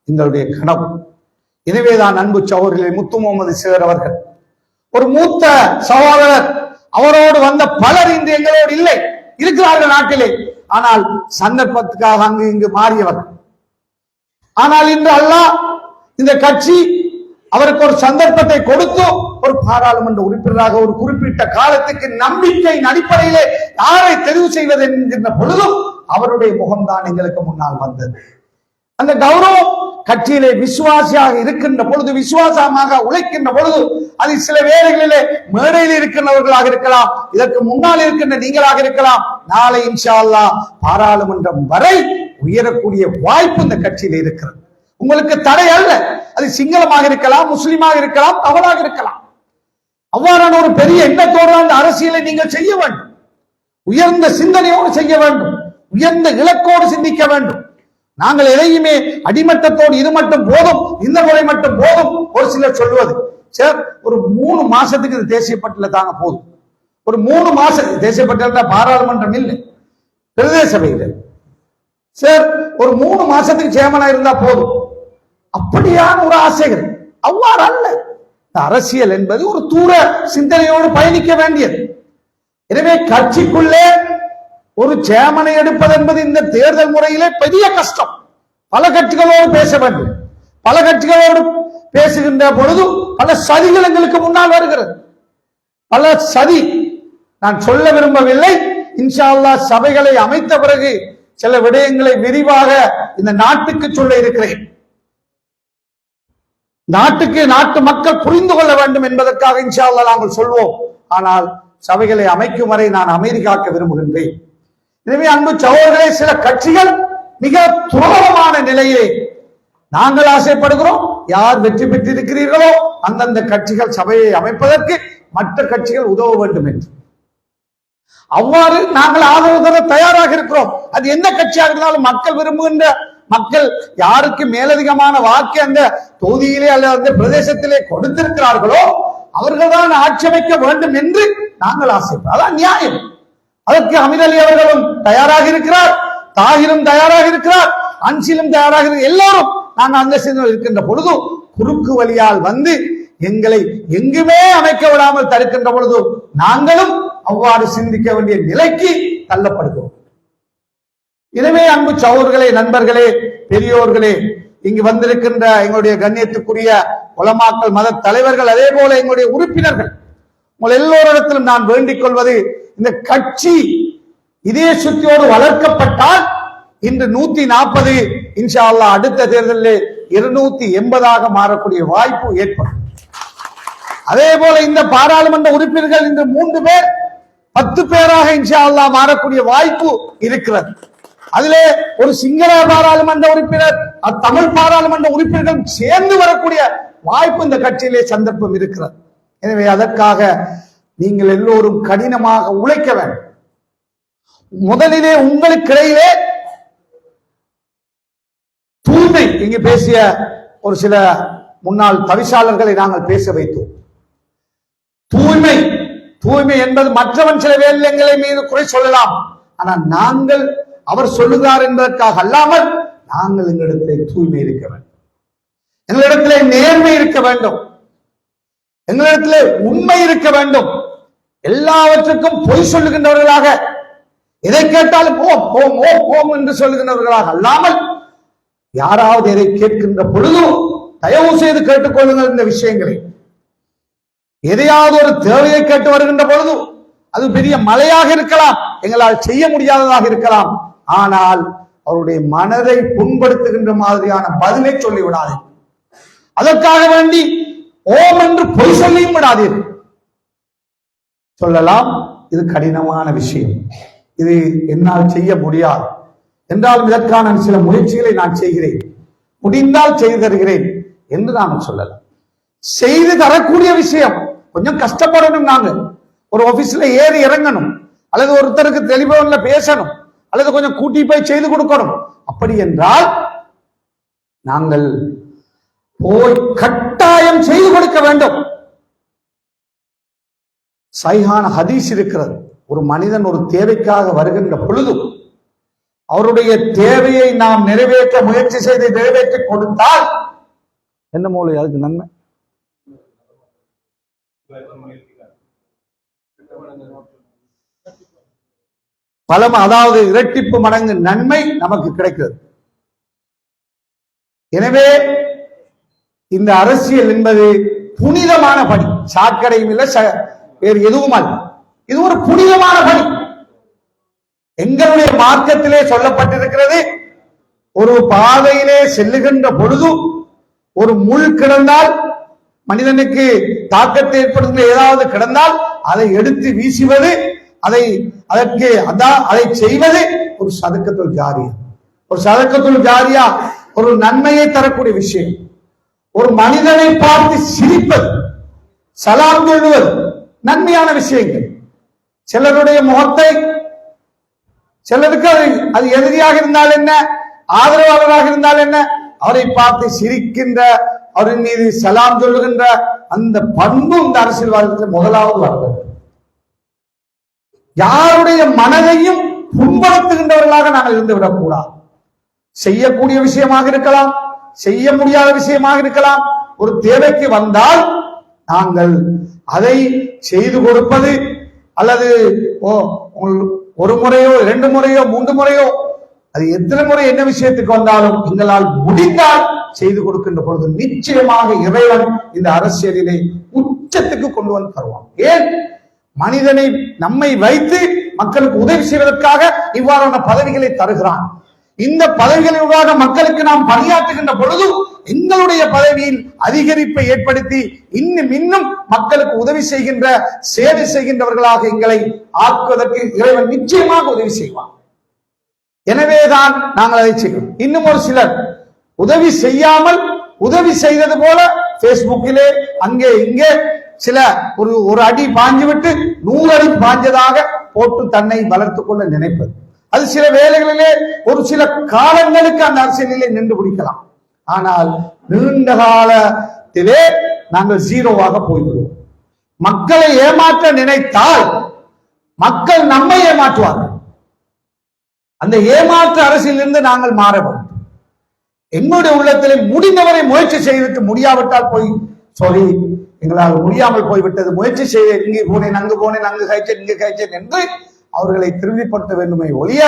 எங்களுடைய கனவு. எனவேதான் அன்பு சகோதரர்களே, முத்து முகமது சேர் அவர்கள் ஒரு மூத்த சகோதரர், அவரோடு வந்த பலர் இன்று எங்களோடு இல்லை, இருக்கிறார்கள் நாட்டிலே. ஆனால் சந்தர்ப்பத்துக்காக அங்கு இங்கு மாறியவர்கள். ஆனால் இன்று அல்லாஹ் இந்த கட்சி அவருக்கு ஒரு சந்தர்ப்பத்தை கொடுத்து ஒரு பாராளுமன்ற உறுப்பினராக ஒரு குறிப்பிட்ட காலத்துக்கு நம்பிக்கையின் அடிப்படையிலே யாரை தெரிவு செய்வது என்கின்ற பொழுதும் அவருடைய முகம்தான் எங்களுக்கு முன்னால் வந்தது. அந்த கௌரவம் கட்சியிலே விசுவாசியாக இருக்கின்ற பொழுது, விசுவாசமாக உழைக்கின்ற பொழுது, அது சில வேளைகளிலே மேடையில் இருக்கின்றவர்களாக இருக்கலாம், இதற்கு முன்னால் இருக்கின்ற நீங்களாக இருக்கலாம், நாளை இன்ஷா அல்லாஹ் பாராளுமன்றம் வரை உயரக்கூடிய வாய்ப்பு இந்த கட்சியில இருக்கிறது. உங்களுக்கு தடை அல்ல. அது சிங்களமாக இருக்கலாம், முஸ்லிமாக இருக்கலாம், தமிழாக இருக்கலாம். அவ்வாறான ஒரு பெரிய எண்ணத்தோடு அந்த அரசியலை நீங்கள் செய்ய வேண்டும். உயர்ந்த சிந்தனையோடு செய்ய வேண்டும். உயர்ந்த இலக்கோடு சிந்திக்க வேண்டும். நாங்கள் எதையுமே அடிமட்டத்தோடு இது மட்டும் போதும், இந்த முறை மட்டும் போதும். ஒரு சிலர் சொல்லுவது, சார் ஒரு 3 மாசத்துக்கு இது தேசிய பட்டியல தாங்க போதும், ஒரு 3 மாசம் தேசிய பட்டியல பாராளுமன்றம் இல்லை, பிரதேச சபையில் சார் ஒரு 3 மாசத்துக்கு சேமனா இருந்தா போதும், அப்படியான ஒரு ஆசைகள். அவ்வாறு அல்ல. அரசியல் என்பது ஒரு தூர சிந்தனையோடு பயணிக்க வேண்டியது. எனவே கட்சிக்குள்ளே ஒரு சேமனை எடுப்பது என்பது இந்த தேர்தல் முறையிலே பெரிய கஷ்டம். பல கட்சிகளோடு பேச வேண்டும். பல கட்சிகளோடு பேசுகின்ற பொழுது பல சதிகள் எங்களுக்கு முன்னால் வருகிறது. பல சதி நான் சொல்ல விரும்பவில்லை. இன்ஷா அல்லாஹ் சபைகளை அமைத்த பிறகு சில விடயங்களை விரிவாக இந்த நாட்டுக்கு சொல்ல இருக்கிறேன். நாட்டு மக்கள் புரிந்து கொள்ள வேண்டும் என்பதற்காக இன்ஷா அல்லாஹ் நாங்கள் சொல்வோம். ஆனால் சபைகளை அமைக்கும் வரை நான் அமெரிக்காக்க விரும்புகின்றேன். எனவே அன்பு சகோதரர்களே, சில கட்சிகள் மிக துரோகமான நிலையிலே நாங்கள் ஆசைப்படுகிறோம். யார் வெற்றி பெற்றிருக்கிறீர்களோ அந்தந்த கட்சிகள் சபையை அமைப்பதற்கு மற்ற கட்சிகள் உதவ வேண்டும் என்று அவ்வாறு நாங்கள் ஆதரவு தர தயாராக இருக்கிறோம். அது எந்த கட்சியாக இருந்தாலும் மக்கள் விரும்புகின்ற, மக்கள் யாருக்கு மேலதிகமான வாக்கு அந்த தொகுதியிலே அல்லது அந்த பிரதேசத்திலே கொடுத்திருக்கிறார்களோ அவர்கள் தான் ஆட்சி அமைக்க வேண்டும் என்று நாங்கள் ஆசைப்படுறோம். அதான் நியாயம். அதற்கு அமீர் அலி அவர்களும் தயாராக இருக்கிறார், தாகிரும் தயாராக இருக்கிறார், அன்சிலும் தயாராக இருக்கிறார். எல்லோரும் நாங்கள் அந்த சேர்ந்து இருக்கின்ற பொழுது குறுக்கு வழியால் வந்து எங்களை எங்குமே அமைக்க விடாமல் தடுக்கின்ற பொழுது நாங்களும் அவ்வாறு சிந்திக்க வேண்டிய நிலைக்கு தள்ளப்படுகிறோம். எனவே அன்பு சகோதரர்களே, நண்பர்களே, பெரியோர்களே, இங்கு வந்திருக்கின்ற எங்களுடைய கண்ணியத்துக்குரிய உலமாக்கள், மத தலைவர்கள், அதே போல எங்களுடைய உறுப்பினர்கள், உங்கள் எல்லோரிடத்திலும் நான் வேண்டிக் கொள்வது, இந்த கட்சி இதே சுத்தியோடு வளர்க்கப்பட்டால் இன்று 140 இன்ஷா அல்லாஹ் அடுத்த தேர்தலில் 280ஆக மாறக்கூடிய வாய்ப்பு ஏற்படும். அதே போல இந்த பாராளுமன்ற உறுப்பினர்கள் இன்று 3 பேர் 10 பேராக இன்ஷா அல்லாஹ் மாறக்கூடிய வாய்ப்பு இருக்கிறது. அதிலே ஒரு சிங்கள பாராளுமன்ற உறுப்பினர், தமிழ் பாராளுமன்ற உறுப்பினர்கள் சேர்ந்து வரக்கூடிய வாய்ப்பு இந்த கட்சியிலே சந்தர்ப்பம் இருக்கிறது. எனவே அதற்காக நீங்கள் எல்லோரும் கடினமாக உழைக்க வேண்டும். முதலிலே உங்களுக்கு இடையிலே தூய்மை, இங்கு பேசிய ஒரு சில முன்னாள் தவிசாளர்களை நாங்கள் பேச வைத்தோம். தூய்மை தூய்மை என்பது மற்றவன் சில வேலைகளை மீது குறை சொல்லலாம், ஆனால் நாங்கள் அவர் சொல்லுகிறார் என்பதற்காக அல்லாமல் நாங்கள் எங்களிடத்திலே தூய்மை இருக்க வேண்டும், எங்களிடத்திலே நேர்மை இருக்க வேண்டும், எங்களிடத்திலே உண்மை இருக்க வேண்டும். எல்லாவற்றுக்கும் பொய் சொல்லுகின்றவர்களாக, எதை கேட்டாலும் ஓம் ஓம் ஓம் ஓம் என்று சொல்லுகின்றவர்களாக அல்லாமல், யாராவது எதை கேட்கின்ற பொழுது தயவு செய்து கேட்டுக்கொள்ளுங்கள் இந்த விஷயங்களை. எதையாவது ஒரு தேவையை கேட்டு வருகின்ற பொழுது அது பெரிய மலையாக இருக்கலாம், எங்களால் செய்ய முடியாததாக இருக்கலாம், ஆனால் அவருடைய மனதை புண்படுத்துகின்ற மாதிரியான பதிலை சொல்லிவிடாதீர்கள். அதற்காக வேண்டி ஓம் என்று பொய் சொல்லியும் விடாதீர்கள். சொல்லலாம் இது கடினமான விஷயம், இது என்னால் செய்ய முடியாது என்றாலும் இதற்கான சில முயற்சிகளை நான் செய்கிறேன், முடிந்தால் செய்து தருகிறேன் என்று நாம் சொல்லலாம். செய்து தரக்கூடிய விஷயம் கொஞ்சம் கஷ்டப்படணும். நாங்க ஒரு ஆபீஸ்ல ஏறி இறங்கணும், அல்லது ஒருத்தருக்கு டெலிபோன்ல பேசணும், அல்லது கொஞ்சம் கூட்டி போய் செய்து கொடுக்கணும். அப்படி என்றால் நாங்கள் போய் கட்டாயம் செய்து கொடுக்க வேண்டும். சஹீஹான ஹதீஸ் இருக்கிறது, ஒரு மனிதன் ஒரு தேவைக்காக வருகின்ற பொழுது அவருடைய தேவையை நாம் நிறைவேற்ற முயற்சி செய்து நிறைவேற்றி கொடுத்தால் என்ன மூலை அதுக்கு நன்மை? பலம், அதாவது இரட்டிப்பு மடங்கு நன்மை நமக்கு கிடைக்கிறது. எனவே இந்த அரசியல் என்பது புனிதமான பணி, சாக்கடையும் இல்லை வேறு எதுவும் அல்ல, இது ஒரு புனிதமான பணி. எங்களுடைய மார்க்கத்திலே சொல்லப்பட்டிருக்கிறது, ஒரு பாதையிலே செல்லுகின்ற பொழுது ஒரு முள் கிடந்தால், மனிதனுக்கு தாக்கத்தை ஏற்படுத்துகிற ஏதாவது கிடந்தால் அதை எடுத்து வீசுவது, அதை செய்வது ஒரு சதக்கத்துல் ஜாரியா. ஒரு சதக்கத்துல் ஜாரியா ஒரு நன்மையை தரக்கூடிய விஷயம். ஒரு மனிதனை பார்த்து சிரிப்பது, சலாம் சொல்லுவது நன்மையான விஷயங்கள். சிலருடைய முகத்தை, சிலருக்கு அது எதிரியாக இருந்தால் என்ன, ஆதரவாளராக இருந்தால் என்ன, அவரை பார்த்து சிரிக்கின்ற, அவரின் மீது சலாம் சொல்லுகின்ற அந்த பண்பு இந்த அரசியல்வாதத்தில் முதலாவது வர. யாருடைய மனதையும் புண்படுத்துகின்றவர்களாக நாங்கள் இருந்து விடக்கூடாது. செய்யக்கூடிய விஷயமாக இருக்கலாம், செய்ய முடியாத விஷயமாக இருக்கலாம். ஒரு தேவைக்கு வந்தால் நாங்கள் அதை செய்து கொடுப்பது, அல்லது ஒரு முறையோ 2 முறையோ 3 முறையோ, அது எத்தனை முறை என்ன விஷயத்துக்கு வந்தாலும் எங்களால் முடிந்தால் செய்து கொடுக்கின்ற பொழுது நிச்சயமாக இறைவன் இந்த அரசியலிலே உச்சத்துக்கு கொண்டு வந்து தருவான். ஏன்? மனிதனை நம்மை வைத்து மக்களுக்கு உதவி செய்வதற்காக இவ்வாறான பதவிகளை தருகிறான். இந்த பதவிகளினூடாக மக்களுக்கு நாம் பணியாற்றுகின்ற பொழுது எங்களுடைய பதவியில் அதிகரிப்பை ஏற்படுத்தி இன்னும் மக்களுக்கு உதவி செய்கின்ற, சேவை செய்கின்றவர்களாக எங்களை ஆக்குவதற்கு இறைவன் நிச்சயமாக உதவி செய்வான். எனவேதான் நாங்கள் அதை செய்கிறோம். இன்னும் ஒரு சிலர் உதவி செய்யாமல் உதவி செய்தது போல பேஸ்புக்கிலே அங்கே இங்கே சில ஒரு அடி பாஞ்சு விட்டு 100 அடி பாஞ்சதாக போட்டு தன்னை வளர்த்துக் கொள்ள நினைப்பது, அது சில வேளைகளிலே ஒரு சில காலங்களுக்கு அந்த அரசியலிலே நின்று பிடிக்கலாம். ஆனால் நீண்ட காலத்திலே நாங்கள் ஜீரோவாக போய்விடுவோம். மக்களை ஏமாற்ற நினைத்தால் மக்கள் நம்மை ஏமாற்றுவார்கள். அந்த ஏமாற்று அரசியலிருந்து நாங்கள் மாற வேண்டும். எங்களுடைய உள்ளத்திலே முடிந்தவரை முயற்சி செய்துவிட்டு முடியாவிட்டால் போய் சொல்லி எங்களால் முடியாமல் போய்விட்டது, முயற்சி செய்ய இங்கே போனேன், அங்கு போனேன், அங்கு காய்ச்சேன், இங்கு காய்ச்சேன் என்று அவர்களை திருப்திப்படுத்த வேண்டுமே ஒழிய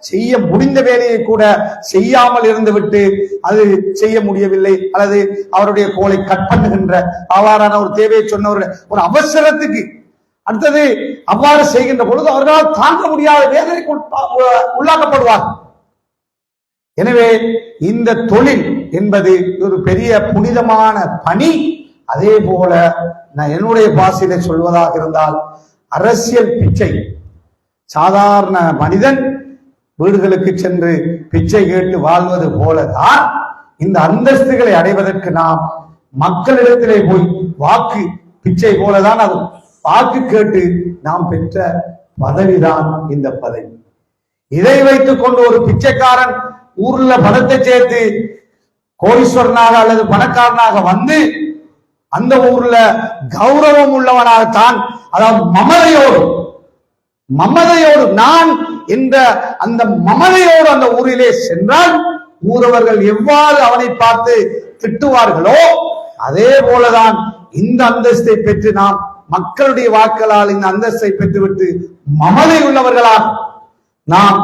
செய்ய முடிந்த வேலையை கூட செய்யாமல் இருந்துவிட்டு அது செய்ய முடியவில்லை, அல்லது அவருடைய கோலை கட் பண்ணுகின்ற அவ்வாறான ஒரு தேவையை சொன்னவர்கள் ஒரு அவசரத்துக்கு அடுத்தது அவ்வாறு செய்கின்ற பொழுது அவர்களால் தாங்க முடியாத வேதனைக்கு உள்ளாக்கப்படுவார். எனவே இந்த தொழில் என்பது ஒரு பெரிய புனிதமான பணி. அதே போல நான் என்னுடைய பாஷையில சொல்வதாக இருந்தால் அரசியல் பிச்சை. சாதாரண மனிதன் வீடுகளுக்கு சென்று பிச்சை கேட்டு வாழ்வது போலதான் இந்த அந்தஸ்துகளை அடைவதற்கு நாம் மக்களிடத்திலே போய் வாக்கு பிச்சை போலதான் அது வாக்கு கேட்டு நாம் பெற்ற பதவிதான் இந்த பதவி. இதை வைத்துக் கொண்டு ஒரு பிச்சைக்காரன் ஊர்ல பணத்தை சேர்த்து கோடீஸ்வரனாக அல்லது பணக்காரனாக வந்து அந்த ஊர்ல கௌரவம் உள்ளவனாகத்தான், அதாவது மமதையோடு நான் என்ற அந்த மமதையோடு அந்த ஊரிலே சென்றால் ஊரவர்கள் எவ்வாறு அவனை பார்த்து திட்டுவார்களோ அதே போலதான் இந்த அந்தஸ்தை பெற்று நாம் மக்களுடைய வாக்களால் இந்த அந்தஸ்தை பெற்றுவிட்டு மமதை உள்ளவர்களாக நாம்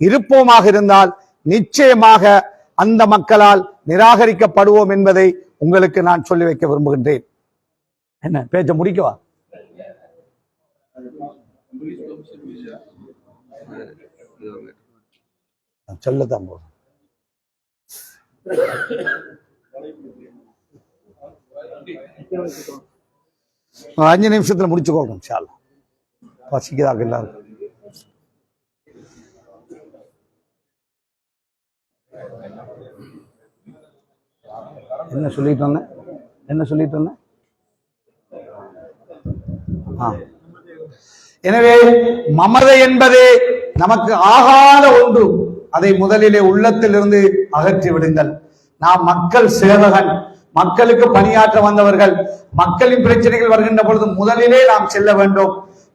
இருப்போமாக இருந்தால் நிச்சயமாக அந்த மக்களால் நிராகரிக்கப்படுவோம் என்பதை உங்களுக்கு நான் சொல்லி வைக்க விரும்புகின்றேன். என்ன பேச்ச முடிக்கவா? சொல்லத்தான் போதும். 5 நிமிஷத்துல முடிச்சுக்கோங்க. இன்ஷா அல்லாஹ். பசிக்குதாக எல்லாரும். என்ன சொல்லிட்டு வந்தேன்? எனவே மமதை என்பதே நமக்கு ஆகாத ஒன்று. அதை முதலிலே உள்ளத்திலிருந்து அகற்றி விடுங்கள். நாம் மக்கள் சேவகன், மக்களுக்கு பணியாற்ற வந்தவர்கள். மக்களின் பிரச்சனைகள் வருகின்ற பொழுது முதலிலே நாம் செல்ல வேண்டும்.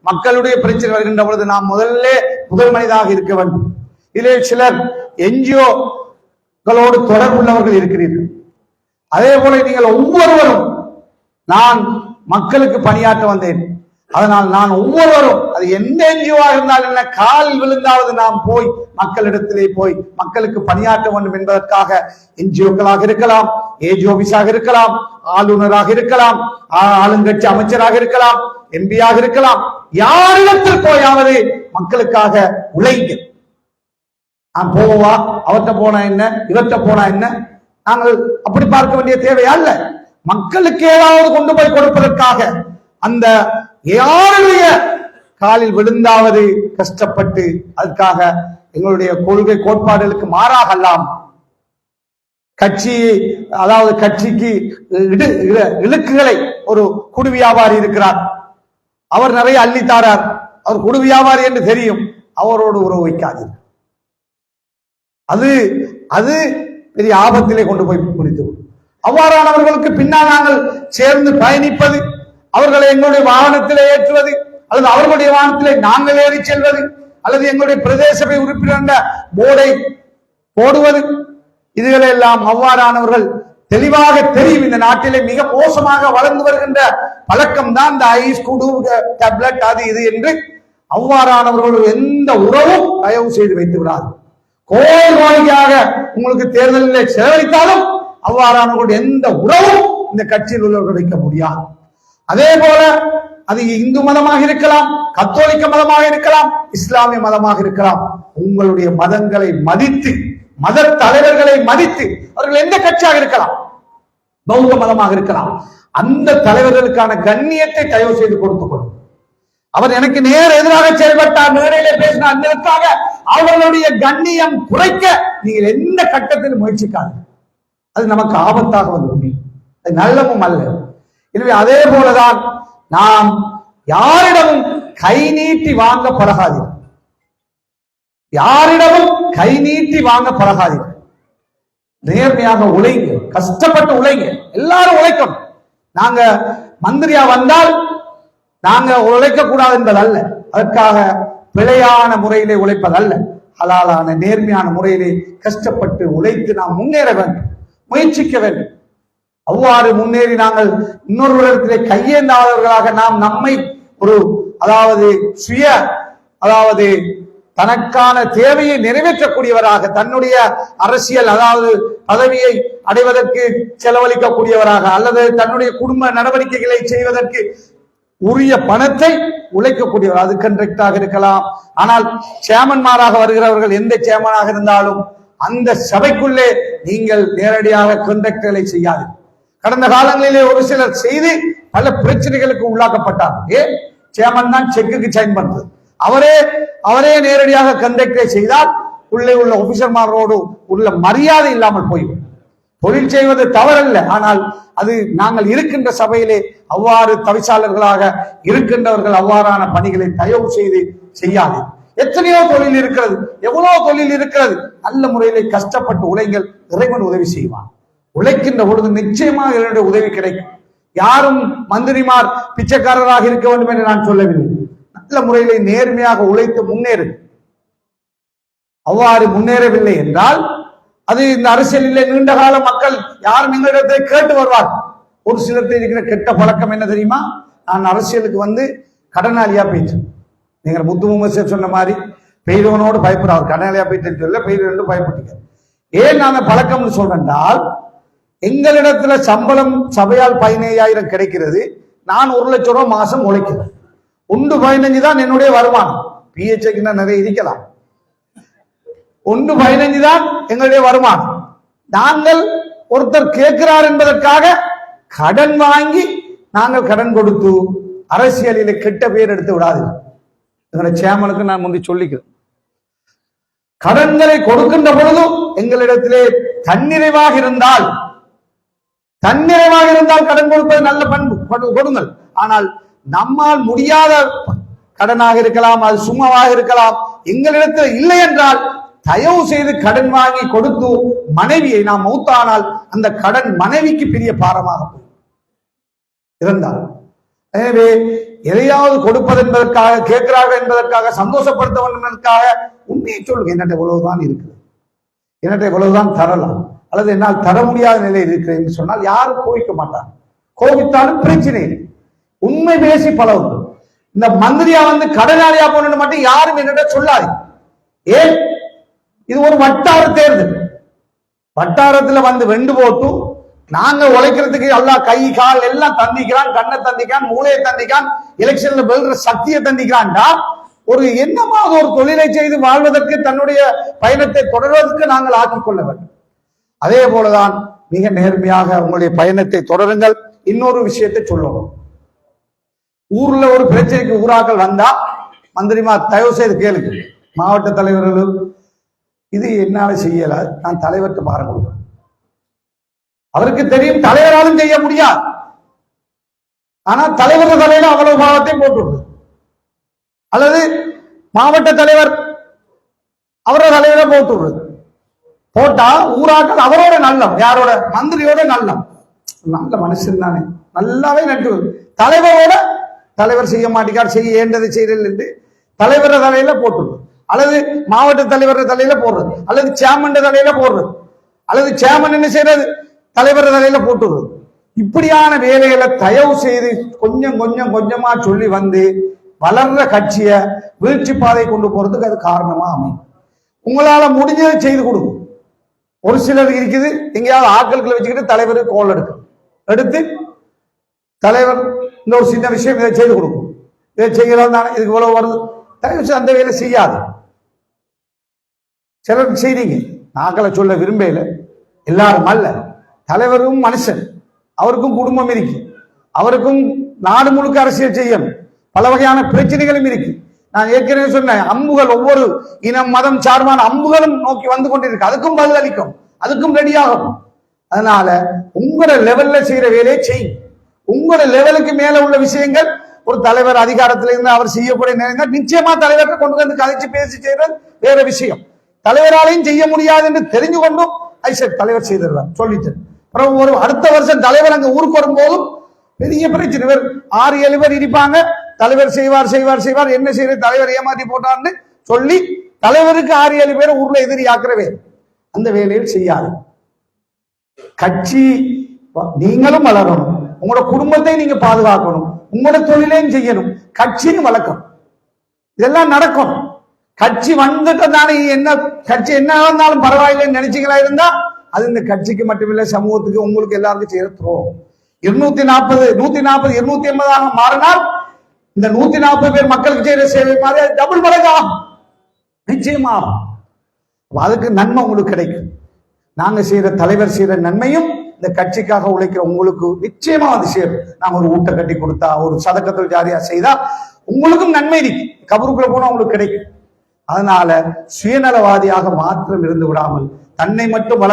மக்களுடைய பிரச்சனை வருகின்ற பொழுது நாம் முதல் மனிதனாக இருக்க வேண்டும். இதிலே சிலர் NGO-களோடு தொடர்புள்ளவர்கள் இருக்கிறீர்கள். அதே போல நீங்கள் ஒவ்வொருவரும், நான் மக்களுக்கு பணியாற்ற வந்தேன், அதனால் நான் ஒவ்வொருவரும் அது எந்த NGO-ஆக இருந்தாலும் என்ன, காலில் விழுந்தாவது நாம் போய் மக்களிடத்திலே போய் மக்களுக்கு பணியாற்ற வேண்டும் என்பதற்காக NGO-க்களாக இருக்கலாம், AG ஆபீஸாக இருக்கலாம், ஆளுநராக இருக்கலாம், ஆளுங்கட்சி அமைச்சராக இருக்கலாம், MP-யாக இருக்கலாம், யாரிடத்தில் போயாவது மக்களுக்காக உழைங்க. நான் போவா, அவர்கிட்ட போனா என்ன, இவர்கிட்ட போனா என்ன, நாங்கள் அப்படி பார்க்க வேண்டிய தேவையா இல்ல. மக்களுக்கு ஏதாவது கொண்டு போய் கொடுப்பதற்காக அந்த யாருடைய காலில் விழுந்தாவது கஷ்டப்பட்டு அதுக்காக எங்களுடைய கொள்கை கோட்பாடுகளுக்கு மாறாக அல்லாம் கட்சிக்கு இழுக்குகளை ஒரு குடு வியாபாரி இருக்கிறார், அவர் நிறைய அள்ளித்தாரார், அவர் குடு வியாபாரி என்று தெரியும், அவரோடு உறவு வைக்காது. அது பெரிய ஆபத்திலே கொண்டு போய் முடித்து. அவ்வாறானவர்களுக்கு பின்னால் நாங்கள் சேர்ந்து பயணிப்பது, அவர்களை எங்களுடைய வாகனத்திலே ஏற்றுவது, அல்லது அவர்களுடைய வாகனத்திலே நாங்கள் ஏறி செல்வது, அல்லது எங்களுடைய பிரதேச சபை உறுப்பினர் போர்டை போடுவது, இதுகளெல்லாம் அவ்வாறானவர்கள் தெளிவாக தெரியும். இந்த நாட்டிலே மிக மோசமாக வளர்ந்து வருகின்ற பழக்கம் தான் இந்த ஐஸ் குடு டேப்லெட் அது இது என்று. அவ்வாறானவர்கள் எந்த உறவும் தயவு செய்து வைத்து விடாது. கோரிக்கையாக உங்களுக்கு தேர்தலில் செலவழித்தாலும் அவ்வாறானவர்களுடைய எந்த உறவும் இந்த கட்சியில் உள்ளவர்கள் வைக்க முடியாது. அதே போல அது இந்து மதமாக இருக்கலாம், கத்தோலிக்க மதமாக இருக்கலாம், இஸ்லாமிய மதமாக இருக்கலாம். உங்களுடைய மதங்களை மதித்து, மத தலைவர்களை மதித்து, அவர்கள் எந்த கட்சியாக இருக்கலாம், பௌத்த மதமாக இருக்கலாம், அந்த தலைவர்களுக்கான கண்ணியத்தை தயவு செய்து கொடுத்துக் கொள்ளும். அவர் எனக்கு நேர் எதிராக செயல்பட்டார், மேடையிலே பேசினார், அந்தற்காக அவர்களுடைய கண்ணியம் குறைக்க நீங்கள் எந்த கட்டத்தில் முயற்சிக்காது. அது நமக்கு ஆபத்தாக வந்து முடியும், அது நல்லமும் அல்ல. எனவே அதே போலதான் நாம் யாரிடமும் கை நீட்டி வாங்க பழகாதீர்கள், யாரிடமும் கை நீட்டி வாங்க பழகாதீர்கள். நேர்மையாக உழைங்க, கஷ்டப்பட்டு உழைங்க, எல்லாரும் உழைக்கணும். நாங்க மந்திரியா வந்தால் நாங்க உழைக்க கூடாது என்பதல்ல, அதற்காக பிழையான முறையிலே உழைப்பதல்ல, ஹலாலான நேர்மையான முறையிலே கஷ்டப்பட்டு உழைத்து நாம் முன்னேற வேண்டும், முயற்சிக்க வேண்டும். அவ்வாறு முன்னேறி நாங்கள் இன்னொருவரிடத்திலே கையேந்தாதவர்களாக நாம் நம்மை ஒரு தனக்கான தேவையை நிறைவேற்றக்கூடியவராக, தன்னுடைய அரசியல் பதவியை அடைவதற்கு செலவழிக்கக்கூடியவராக, அல்லது தன்னுடைய குடும்ப நடவடிக்கைகளை செய்வதற்கு உரிய பணத்தை உழைக்கக்கூடியவர், அது கண்ட்ராக்டாக இருக்கலாம். ஆனால் சேர்மன்மாராக வருகிறவர்கள் எந்த சேர்மனாக இருந்தாலும் அந்த சபைக்குள்ளே நீங்கள் நேரடியாக கண்ட்ராக்டுகளை செய்யாது. கடந்த காலங்களிலே ஒரு சிலர் செய்து பல பிரச்சனைகளுக்கு உள்ளாக்கப்பட்டார்கள். சேர்மன் தான் செக்குக்கு சைன் பண்றது. அவரே நேரடியாக கண்டக்டை செய்தால் உள்ளே உள்ள ஆபீசர்மாரோடு உள்ள மரியாதை இல்லாமல் போய்விடும். தொழில் செய்வது தவறல்ல, ஆனால் அது நாங்கள் இருக்கின்ற சபையிலே அவ்வாறு தவிசாளர்களாக இருக்கின்றவர்கள் அவ்வாறான பணிகளை தயவு செய்து செய்யாது. எத்தனையோ தொழில் இருக்கிறது, எவ்வளவு தொழில் இருக்கிறது. நல்ல முறையிலே கஷ்டப்பட்டு உழைங்கள், இறைவன் உதவி செய்வான். உழைக்கின்ற பொழுது நிச்சயமாக என்னுடைய உதவி கிடைக்கும். யாரும் மந்திரிமார் பிச்சைக்காரராக இருக்க வேண்டும் என்று நான் சொல்லவில்லை. நல்ல முறையிலே நேர்மையாக உழைத்து முன்னேறு. அவ்வாறு முன்னேறவில்லை என்றால் அது இந்த அரசியலிலே நீண்ட கால மக்கள் யாரும் எங்களிடத்தை கேட்டு வருவார். ஒரு சிலருக்கு இருக்கிற கெட்ட பழக்கம் என்ன தெரியுமா? நான் அரசியலுக்கு வந்து கடனாளியா போயிட்டு, நீங்க முத்து முகமது சொன்ன மாதிரி பெய்தவனோடு பயப்படுறார். கடனாளியா போயிட்டு சொல்ல பெய்தவனோடு பயப்பட்டீங்க. ஏன் நான் பழக்கம்னு சொல்றேன்றால், எங்களிடத்துல சம்பளம் சபையால் 15,000 கிடைக்கிறது. நான் 1 லட்சம் ரூபாய் மாசம் உழைக்கிறேன். 1.15 தான் என்னுடைய வருமானம். பிஹெச்க்கு நிறைய இருக்கலாம். 1.15 தான் எங்களுடைய வருமானம். நாங்கள் ஒருத்தர் கேட்கிறார் என்பதற்காக கடன் வாங்கி நாங்கள் கடன் கொடுத்து அரசியலில் கெட்ட பேர் எடுத்து விடாதீர்கள். எங்களுடைய சேமனுக்கு நான் முந்தி சொல்லிக்கிறேன். கடன்களை கொடுக்கின்ற பொழுதும் எங்களிடத்திலே தன்னிறைவாக இருந்தால் கடன் கொடுப்பது நல்ல பண்பு, கொடுங்கள். ஆனால் நம்மால் முடியாத கடனாக இருக்கலாம், அது சும்மாவாக இருக்கலாம், எங்களிடத்தில் இல்லை என்றால் தயவு செய்து கடன் வாங்கி கொடுத்து மனைவியை நாம் மௌத்தானால் அந்த கடன் மனைவிக்கு பெரிய பாரமாக இருந்தால். எனவே எதையாவது கொடுப்பது என்பதற்காக, கேட்கிறார்கள் என்பதற்காக, சந்தோஷப்படுத்த வேண்டும் என்பதற்காக உண்மையை சொல்லுங்க. என்னட்ட இவ்வளவுதான் இருக்குது, என்னட்ட இவ்வளவுதான் தரலாம், அல்லது என்னால் தர முடியாத நிலையில் இருக்கிறேன் என்று சொன்னால் யாரும் கோவிக்க மாட்டார். கோவித்தாலும் பிரச்சனை இல்லை. உண்மை பேசி பழகும். இந்த மந்திரியா வந்து கடனாளியா போன மட்டும் யாரும் என்னிட சொல்லாது. ஏன்? இது ஒரு வட்டார தேர்தல். வட்டாரத்துல வந்து வெண்டு போட்டு நாங்க உழைக்கிறதுக்கு எல்லா கை கால் எல்லாம் தந்திக்கிறான், கண்ணை தந்திக்கான், மூளையை தந்திக்கான், எலெக்ஷன்ல வெல்ற சக்தியை தந்திக்கிறான்டா. ஒரு என்னமாக ஒரு தொழிலை செய்து வாழ்வதற்கு, தன்னுடைய பயணத்தை தொடர்வதற்கு நாங்கள் ஆக்கிக் கொள்ள வேண்டும். அதே போலதான் மிக நேர்மையாக உங்களுடைய பயணத்தை தொடருங்கள். இன்னொரு விஷயத்தை சொல்லணும். ஊர்ல ஒரு பிரச்சனைக்கு ஊராக்கள் வந்தா மந்திரிமா தயவு செய்து கேளுங்க. மாவட்ட தலைவர்கள் இது என்னால செய்யல, நான் தலைவர்கிட்ட பாருங்க. அவருக்கு தெரியும் தலைவராலும் செய்ய முடியாது. ஆனா தலைவர் தலையில அவ்வளவு பாவத்தையும் போட்டு, அல்லது மாவட்ட தலைவர் அவரோட தலைவரை போட்டு போட்டா ஊராக்கள் அவரோட நல்லம், யாரோட? மந்திரியோட நல்லம். நல்ல மனுஷன் தானே, நல்லாவே நட்டு. தலைவரோட தலைவர் செய்ய மாட்டேங்கார், செய்ய ஏண்டதை செய்யறது என்று தலைவர தலையில போட்டுருது, அல்லது மாவட்ட தலைவர் தலையில போடுறது, அல்லது சேர்மன் தலையில போடுறது, அல்லது சேர்மன் என்ன செய்யறது, தலைவர் தலையில போட்டுறது. இப்படியான வேலைகளை தயவு செய்து கொஞ்சம் கொஞ்சம் கொஞ்சமா சொல்லி வந்து வளர்ற கட்சியை வீழ்ச்சி பாதை கொண்டு போறதுக்கு அது காரணமா அமையும். உங்களால முடிஞ்சதை செய்து கொடுங்க. ஒரு சிலர் இருக்குது, எங்கேயாவது ஆட்களை வச்சுக்கிட்டு தலைவருக்கு கோல் எடுத்து தலைவர் இந்த ஒரு சின்ன விஷயம் இதை செய்து கொடுக்கும், இதை செய்யலாம் தானே, இதுக்கு இவ்வளவு வருது, தலைவர் அந்த வேலை செய்யாது. சிலர் செய்றீங்க, நாக்களை சொல்ல விரும்பல, எல்லாரும் அல்ல. தலைவரும் மனுஷன், அவருக்கும் குடும்பம் இருக்கு, அவருக்கும் நாடு முழுக்க அரசியல் செய்யணும், பல வகையான பிரச்சனைகளும் இருக்கு. நான் ஏற்கனவே சொன்னேன், அம்புகள் ஒவ்வொரு இனம் மதம் சார்பான அம்புகளும் நோக்கி வந்து கொண்டிருக்கு, அதுக்கும் பதில் அளிக்கும், அதுக்கும் ரெடியாகும். அதனால உங்களோட லெவல்ல செய்யற வேலையை செய்யும். உங்களோட லெவலுக்கு மேல உள்ள விஷயங்கள், ஒரு தலைவர் அதிகாரத்தில் இருந்து அவர் செய்யக்கூடிய நேரங்கள் நிச்சயமா தலைவர்கிட்ட கொண்டு வந்து கதைச்சு பேசி செய்யறது வேற விஷயம். தலைவராலையும் செய்ய முடியாது என்று தெரிஞ்சு கொண்டும் தலைவர் செய்திருவார் சொல்லிட்டு, அப்புறம் ஒரு அடுத்த வருஷம் தலைவர் அங்க ஊருக்கு வரும்போதும் பெரிய பிரச்சனை. 6-7 பேர் இருப்பாங்க, தலைவர் செய்வார் செய்வார் செய்வார், என்ன செய்யற தலைவர் ஏமாற்றி போட்டார்னு சொல்லி தலைவருக்கு 6-7 பேர் ஊர்ல எதிரி ஆக்குறவே. அந்த வேலையில் செய்யாது. கட்சி நீங்களும் வளரணும், உங்களோட குடும்பத்தை நீங்க பாதுகாக்கணும், உங்களோட தொழிலையும் செய்யணும், கட்சியும் வளர்க்கணும். இதெல்லாம் நடக்கும். கட்சி வந்துட்டு தானே, என்ன கட்சி என்ன இருந்தாலும் பரவாயில்லைன்னு நினைச்சீங்களா இருந்தா அது இந்த கட்சிக்கு மட்டுமில்லை, சமூகத்துக்கு, உங்களுக்கு எல்லாருக்கும் செய்யற துரோகம். 240 140 280 மாறினால் இந்த 140 பேர் மக்களுக்கு செய்யற சேவை மாதிரி அது டபுள் மடங்கு ஆகும், நிச்சயமா. அதுக்கு நன்மை உங்களுக்கு கிடைக்கும். நாங்க செய்யற தலைவர் செய்யற நன்மையும் இந்த கட்சிக்காக உழைக்கிற உங்களுக்கு நிச்சயமா அது சேரும். நாங்க ஒரு ஊட்ட கட்டி கொடுத்தா, ஒரு சதக்கத்தில் ஜாரியா செய்தா உங்களுக்கும் நன்மை இருக்கு, கபருக்குள்ள போனா உங்களுக்கு கிடைக்கும். அதனால சுயநலவாதியாக மாத்திரம் இருந்து விடாமல் தன்னை மட்டும்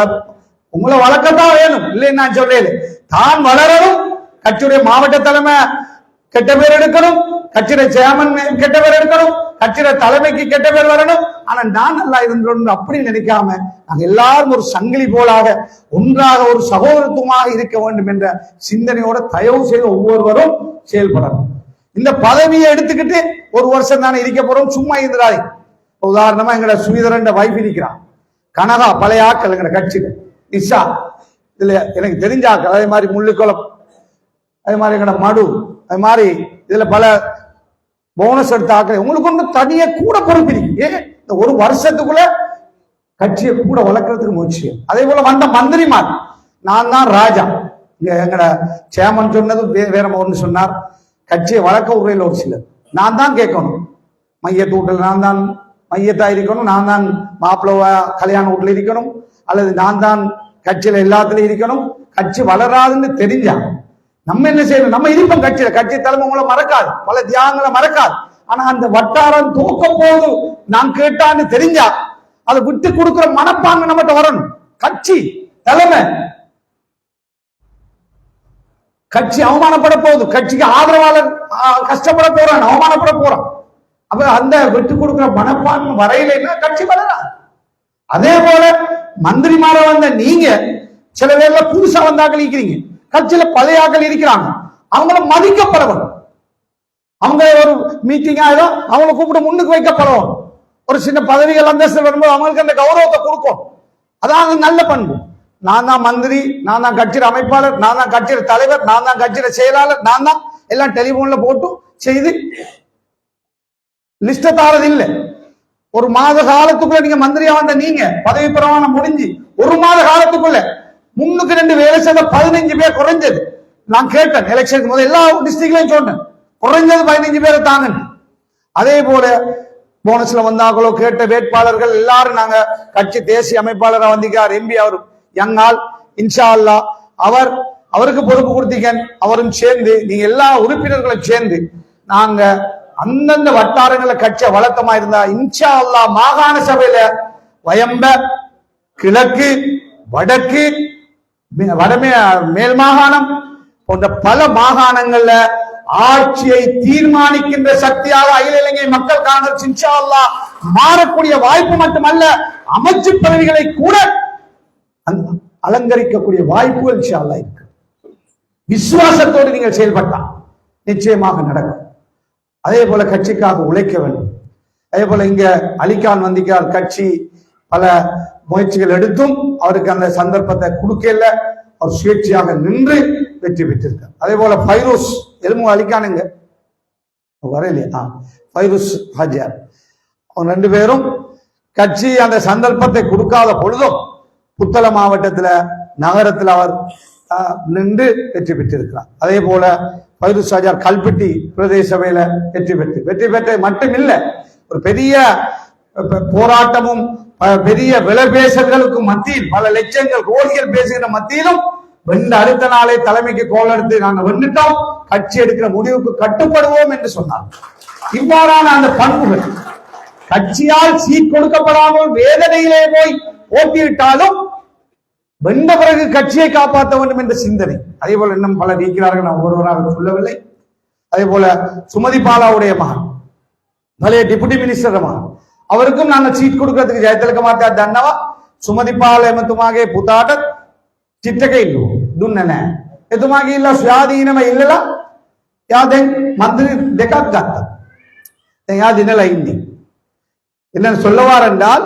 உங்களை வளர்க்கத்தான் வேணும், இல்லைன்னு நான் சொல்றேன். தான் வளரணும், கட்சியுடைய மாவட்ட தலைமை கெட்ட பேர் எடுக்கணும், கட்சியுடைய சேர்மன் கெட்ட பேர் எடுக்கணும், கட்சியுடைய தலைமைக்கு கெட்ட பேர் வரணும். ஆனா நான் நல்லா இருந்தோம் அப்படி நினைக்காம நாங்க எல்லாரும் ஒரு சங்கிலி போலாக ஒன்றாக ஒரு சகோதரத்துவமாக இருக்க வேண்டும் என்ற சிந்தனையோட தயவு செய்து ஒவ்வொருவரும் செயல்படணும். இந்த பதவியை எடுத்துக்கிட்டு ஒரு வருஷம் தானே இருக்க போறோம், சும்மா இருந்துடாது. உதாரணமா எங்கட சுவீதரன் வைஃப் இருக்கிறான், கனகா பழைய ஆக்கள் எங்கட கட்சியில, நிஷா இதுல எனக்கு தெரிஞ்ச ஆக்கள், அதே மாதிரி முள்ளுக்குளம், அதே மாதிரி எங்கட மடு, அது மாதிரி இதுல பல போனஸ் எடுத்த ஆக்கள். உங்களுக்கு ஒன்று தனியா கூட பொறுப்பிருக்கு. இந்த ஒரு வருஷத்துக்குள்ள கட்சியை கூட வளர்க்கறதுக்கு முயற்சி. அதே போல வந்த மந்திரிமார், நான் தான் ராஜா, எங்கட சேமன் சொன்னது வேற ஒன்று சொன்னார், கட்சியை வளர்க்க உரையில் ஒரு சிலர் நான் தான் கேட்கணும், மையத்து வீட்டில் நான் தான் மையத்தா இருக்கணும், நான் தான் மாப்பிள்ளை கல்யாண வீட்டில் இருக்கணும், அல்லது நான் தான் கட்சியில எல்லாத்துலயும் இருக்கணும். கட்சி வளராதுன்னு தெரிஞ்சா நம்ம என்ன செய்யணும், நம்ம இருப்போம் கட்சியில, கட்சி தலைமை உங்களை மறக்காது, பல தியாகங்களை மறக்காது. ஆனா அந்த வட்டாரம் தூக்க போது நான் கேட்டான்னு தெரிஞ்சா அதை விட்டு கொடுக்கிற மனப்பாங்க நம்மகிட்ட வரணும். கட்சி தலைமை, கட்சி அவமானப்பட போகுது, கட்சிக்கு ஆதரவாளர் கஷ்டப்பட போறான், அவமானப்பட போறான். அப்ப அந்த விட்டு கொடுக்கிற மனப்பான்மை வரையில கட்சி வளராது. அதே போல மந்திரிமார வந்த நீங்க சில பேர்ல புதுசா வந்தாக்கள் இருக்கிறீங்க, கட்சியில பழைய ஆக்கள் இருக்கிறாங்க, அவங்கள மதிக்கப்படணும். அவங்க ஒரு மீட்டிங் ஆயிடும், அவங்களை கூப்பிட்டு முன்னுக்கு வைக்கப்படணும். ஒரு சின்ன பதவிகள் அந்தஸ்து வரும்போது அவங்களுக்கு அந்த கௌரவத்தை கொடுக்கும். அதான் நல்ல பண்பு. நான் தான் மந்திரி, நான் தான் கட்சியின் அமைப்பாளர், நான் தான் கட்சியின் தலைவர், நான் தான் கட்சியின் செயலாளர், நான் தான் எல்லாம் டெலிபோன்ல போட்டு செய்து லிஸ்ட தாரது இல்லை. ஒரு மாத காலத்துக்குள்ள நீங்க மந்திரியா வந்த நீங்க பதவி பிரமாணம் முடிஞ்சு ஒரு மாத காலத்துக்குள்ள 3 வேலை செய்த 15 பேர் குறைஞ்சது. நான் கேட்டேன் எலெக்ஷனுக்கு முதல் எல்லா டிஸ்ட்ரிக்ட்லயும் சொன்னேன், குறைஞ்சது 15 பேரை தாங்க. அதே போல போனஸ்ல வந்தாங்களோ கேட்ட வேட்பாளர்கள் எல்லாரும் நாங்க கட்சி தேசிய அமைப்பாளராக வந்திருக்கார் எம்பி, அவர் யங்கால், இன்ஷா அல்லா அவருக்கு பொறுப்பு கொடுத்தீங்க, அவரும் சேர்ந்து நீங்க எல்லா உறுப்பினர்களும் சேர்ந்து நாங்க அந்தந்த வட்டாரங்களை கட்சியை வழக்கமா இருந்தா இன்ஷா அல்லா மாகாண சபையில வயம்ப, கிழக்கு, வடக்கு, மேல் மாகாணம் போன்ற பல மாகாணங்கள்ல ஆட்சியை தீர்மானிக்கின்ற சக்தியாக அகில இலங்கை மக்கள் காங்கிரஸ் இன்ஷா அல்லாஹ் மாறக்கூடிய வாய்ப்பு மட்டுமல்ல, அமைச்சு பதவிகளை கூட அலங்கரிக்கக்கூடிய வாய்ப்புகள் இன்ஷா அல்லாஹ் இருக்கு. விசுவாசத்தோடு நீங்கள் செயல்பட்டா நிச்சயமாக நடக்கும். அதே போல கட்சிக்காக உழைக்க வேண்டும். அதே போல இங்க அலிகான் வந்திக்கார் கட்சி பல முயற்சிகள் எடுத்தும் அவருக்கு அந்த சந்தர்ப்பத்தை கொடுக்கல, அவர் சுயேட்சையாக நின்று வெற்றி பெற்றிருக்கார். அதே போல ஃபைரூஸ் எலுமு அலிகானுங்க வரையிலையா, ஃபைரூஸ் ஹாஜியார், அவங்க 2 பேரும் கட்சி அந்த சந்தர்ப்பத்தை கொடுக்காத பொழுதும் புத்தள மாவட்டத்துல நகரத்தில் அவர் நின்று வெற்றி பெற்றிருக்கிறார். அதே போல ஃபைரூஸ் ஹாஜியார் கல்பட்டி பிரதேச சபையில வெற்றி பெற்ற மட்டுமில்ல, ஒரு பெரிய போராட்டமும் பெரிய விலைபேசல்களுக்கு மத்தியில் பல லட்சங்கள் கோடிகள் பேசுகிற மத்தியிலும் வென்ற அடுத்த நாளை தலைமைக்கு கோல் எடுத்து நாங்கள் வென்றுட்டோம், கட்சி எடுக்கிற முடிவுக்கு கட்டுப்படுவோம் என்று சொன்னார். இவ்வாறான அந்த பண்புகள் கட்சியால் சீட் கொடுக்கப்படாமல் வேதனையிலே போய் போட்டியிட்டாலும் வென்ற பிறகு கட்சியை காப்பாற்ற வேண்டும் என்ற சிந்தனை. அதே போல இன்னும் பல இருக்கிறார்கள், நான் ஒருவராக சொல்லவில்லை. அதே போல சுமதி பாலாவுடைய மகன், பழைய டிப்யூட்டி மினிஸ்டர் மகன், அவருக்கும் நாங்கள் சீட் கொடுக்கறதுக்கு ஜெயதிலக மாத்தா தன்னவ ಸುಮದಿ ಪಾಲ ಎಮತುಮಾಗೆ ಪುತಾಟ ಚಿಟ್ಟಕೆ ಇಲ್ಲು ದುನ್ನನೆ ಎತುಮಾಗೆ ಇಲ್ಲ ಸ್ವಾಧೀನಮ ಇಲ್ಲಲ್ಲ ಯಾದೆನ್ ಮಂತ್ರಿ දෙකක් ගත්තා. දැන් යා දිනලා ඉන්නේ. என்ன சொல்லவார் என்றால்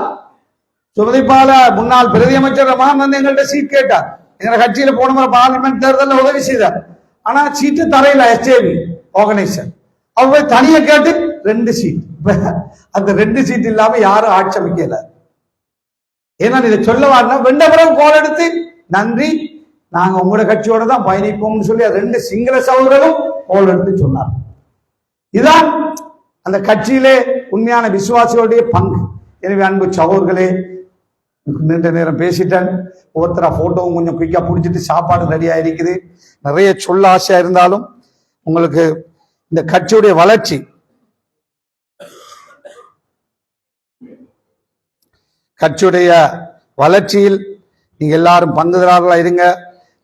சுமதி பால முன்னாள் பிரதி அமைச்சர் ரமானந்த் எங்கள்கிட்ட சீட் கேட்டார். எங்க கட்சியில போன முறை பார்லிமெண்ட் தேர்தலில் உதவி செய்தார். ஆனா சீட்டு தரையில எஸ்ஏபி ஆர்கனைசர் அவர் தனியா கேட்டு 2 சீட். அந்த 2 சீட் இல்லாம யாரும் ஆட்சி அமைக்கல. ஏன்னா இதை சொல்லவாருன்னா வெண்ட பிறகு கோல் எடுத்து நன்றி நாங்க உங்களோட கட்சியோட தான் பயணிப்போம்னு சொல்லி 2 சிங்கள சகோதரரும் கோல் எடுத்து சொன்னார். இதுதான் அந்த கட்சியிலே உண்மையான விசுவாசிகளுடைய பங்கு. எனவே அன்பு சகோதரர்களே, நீண்ட நேரம் பேசிட்டேன். ஒவ்வொருத்தரா போட்டோவும் கொஞ்சம் குயிக்கா பிடிச்சிட்டு சாப்பாடு ரெடியா இருக்குது. நிறைய சொல்ல ஆசையா இருந்தாலும் உங்களுக்கு இந்த கட்சியுடைய வளர்ச்சி கட்சியுடைய வளர்ச்சியில் நீங்க எல்லாரும் பங்குதாரர்களா இருங்க.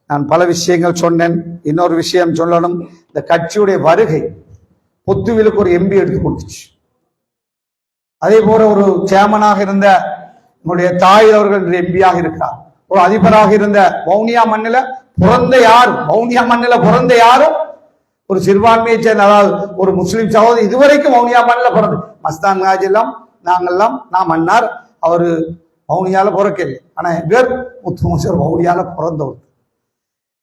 நான் பல விஷயங்கள் சொன்னேன். இன்னொரு விஷயம் சொல்லணும். இந்த கட்சியுடைய வருகை பொத்துவிலுக்கு ஒரு எம்பி எடுத்து கொடுத்துச்சு. அதே போல ஒரு சேர்மனாக இருந்த நம்முடைய தாய் அவர்கள் எம்பியாக இருக்கிறார். ஒரு அதிபராக இருந்த வவுனியா மண்ணில பிறந்த யாரும் ஒரு சிறுபான்மையை சேர்ந்த, அதாவது ஒரு முஸ்லிம் சகோதரி இதுவரைக்கும் வவுனியா மண்ணில பிறந்து மஸ்தான் காஜ் எல்லாம் நாங்கெல்லாம் நான் மன்னார், அவரு வவுனியால பிறக்கல. ஆனா இவர் முத்துமசர் வவுனியால பிறந்தவர்.